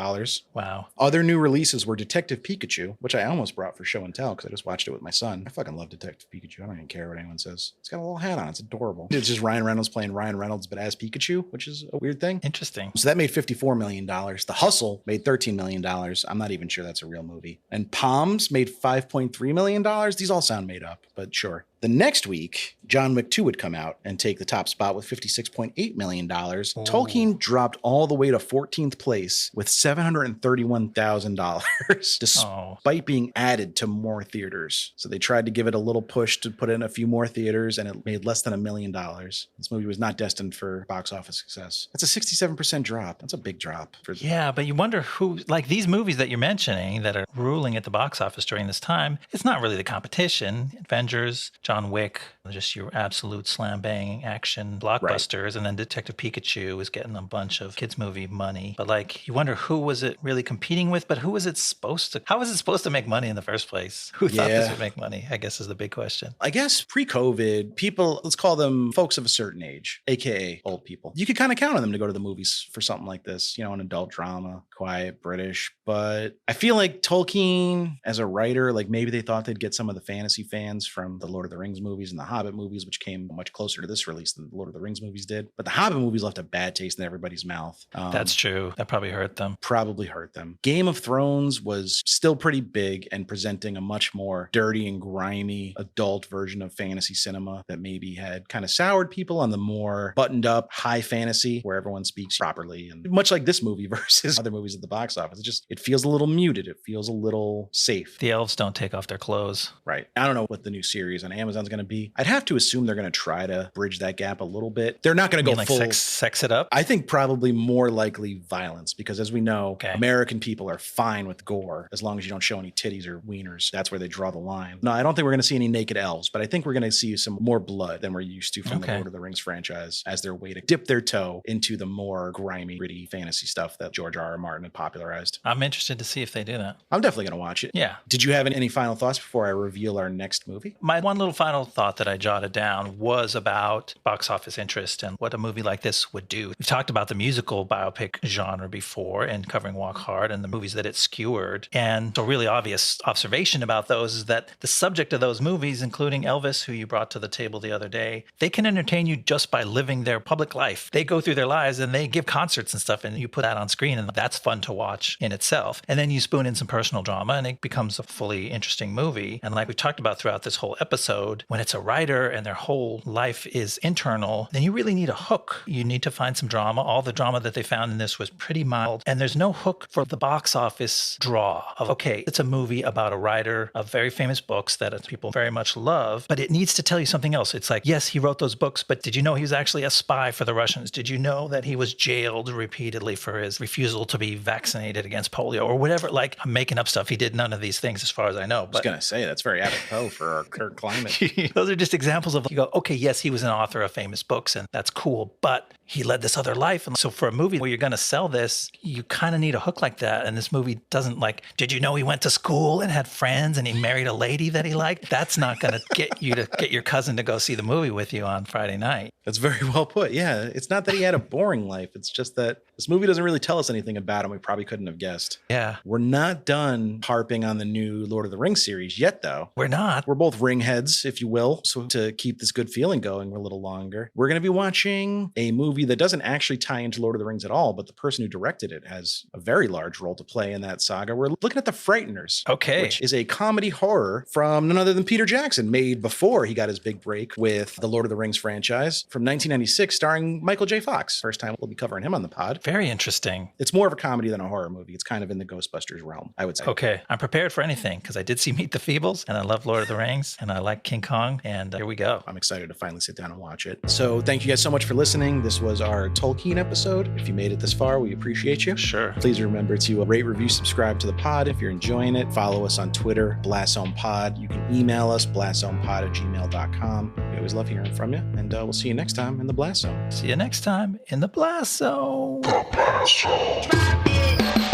Wow. Other new releases were Detective Pikachu, which I almost brought for show and tell because I just watched it with my son. I fucking love Detective Pikachu. I don't even care what anyone says. It's got a little hat on. It's adorable. It's just Ryan Reynolds playing Ryan Reynolds, but as Pikachu, which is a weird thing. Interesting. So that made $54 million. The Hustle made $13 million. I'm not even sure that's a real movie. And Palms made $5.3 million. These all sound made up, but sure. The next week, John Wick 2 would come out and take the top spot with $56.8 million. Tolkien dropped all the way to 14th place with $731,000, despite being added to more theaters. So they tried to give it a little push to put in a few more theaters, and it made less than $1 million. This movie was not destined for box office success. That's a 67% drop. That's a big drop. Yeah, but you wonder who, like these movies that you're mentioning that are ruling at the box office during this time, it's not really the competition. Avengers, John Wick, just your absolute slam-banging action blockbusters, right. And then Detective Pikachu is getting a bunch of kids' movie money. But like, you wonder who was it really competing with, but who was it supposed to, how was it supposed to make money in the first place? Who thought this would make money, I guess is the big question. I guess pre-COVID, people, let's call them folks of a certain age, aka old people. You could kind of count on them to go to the movies for something like this, you know, an adult drama, quiet, British. But I feel like Tolkien as a writer, like maybe they thought they'd get some of the fantasy fans from the Lord of the Rings movies and the Hobbit movies, which came much closer to this release than the Lord of the Rings movies did. But the Hobbit movies left a bad taste in everybody's mouth. That's true. That probably hurt them. Game of Thrones was still pretty big and presenting a much more dirty and grimy adult version of fantasy cinema that maybe had kind of soured people on the more buttoned up high fantasy where everyone speaks properly. And much like this movie versus other movies at the box office, it feels a little muted. It feels a little safe. The elves don't take off their clothes. Right. I don't know what the new series on Amazon's going to be. I'd have to assume they're going to try to bridge that gap a little bit. They're not going to go like full sex it up. I think probably more likely violence, because as we know, American people are fine with gore as long as you don't show any titties or wieners. That's where they draw the line. No, I don't think we're going to see any naked elves, but I think we're going to see some more blood than we're used to from the Lord of the Rings franchise as their way to dip their toe into the more grimy, gritty fantasy stuff that George R.R. Martin had popularized. I'm interested to see if they do that. I'm definitely going to watch it. Yeah. Did you have any final thoughts before I reveal our next movie? My one little final thought that I jotted down was about box office interest and what a movie like this would do. We've talked about the musical biopic genre before and covering Walk Hard and the movies that it skewered. And a really obvious observation about those is that the subject of those movies, including Elvis, who you brought to the table the other day, they can entertain you just by living their public life. They go through their lives and they give concerts and stuff, and you put that on screen, and that's fun to watch in itself. And then you spoon in some personal drama and it becomes a fully interesting movie. And like we talked about throughout this whole episode, when it's a writer and their whole life is internal, then you really need a hook. You need to find some drama. All the drama that they found in this was pretty mild. And there's no hook for the box office draw of, okay, it's a movie about a writer of very famous books that people very much love, but it needs to tell you something else. It's like, yes, he wrote those books, but did you know he was actually a spy for the Russians? Did you know that he was jailed repeatedly for his refusal to be vaccinated against polio or whatever? Like, I'm making up stuff. He did none of these things as far as I know. But I was going to say, that's very apropos for our current climate. Those are just examples of, you go, okay, yes, he was an author of famous books and that's cool, but he led this other life. And so for a movie where you're going to sell this, you kind of need a hook like that. And this movie doesn't like, did you know he went to school and had friends and he married a lady that he liked? That's not going to get you to get your cousin to go see the movie with you on Friday night. That's very well put. Yeah. It's not that he had a boring life. It's just that this movie doesn't really tell us anything about him we probably couldn't have guessed. Yeah. We're not done harping on the new Lord of the Rings series yet, though. We're not. We're both ring heads, if you will. So to keep this good feeling going a little longer, we're going to be watching a movie that doesn't actually tie into Lord of the Rings at all, but the person who directed it has a very large role to play in that saga. We're looking at The Frighteners. Okay. Which is a comedy horror from none other than Peter Jackson, made before he got his big break with the Lord of the Rings franchise, from 1996, starring Michael J. Fox. First time we'll be covering him on the pod. Very interesting. It's more of a comedy than a horror movie. It's kind of in the Ghostbusters realm, I would say. Okay. I'm prepared for anything because I did see Meet the Feebles and I love Lord of the Rings and I like King Kong, and here we go. I'm excited to finally sit down and watch it. So thank you guys so much for listening. This was our Tolkien episode. If you made it this far, we appreciate you. Sure. Please remember to rate, review, subscribe to the pod if you're enjoying it. Follow us on Twitter, BlastZonePod. You can email us, blastzonepod@gmail.com. We always love hearing from you, and we'll see you next time in the Blast Zone. See you next time in the Blast Zone. The Blast Zone.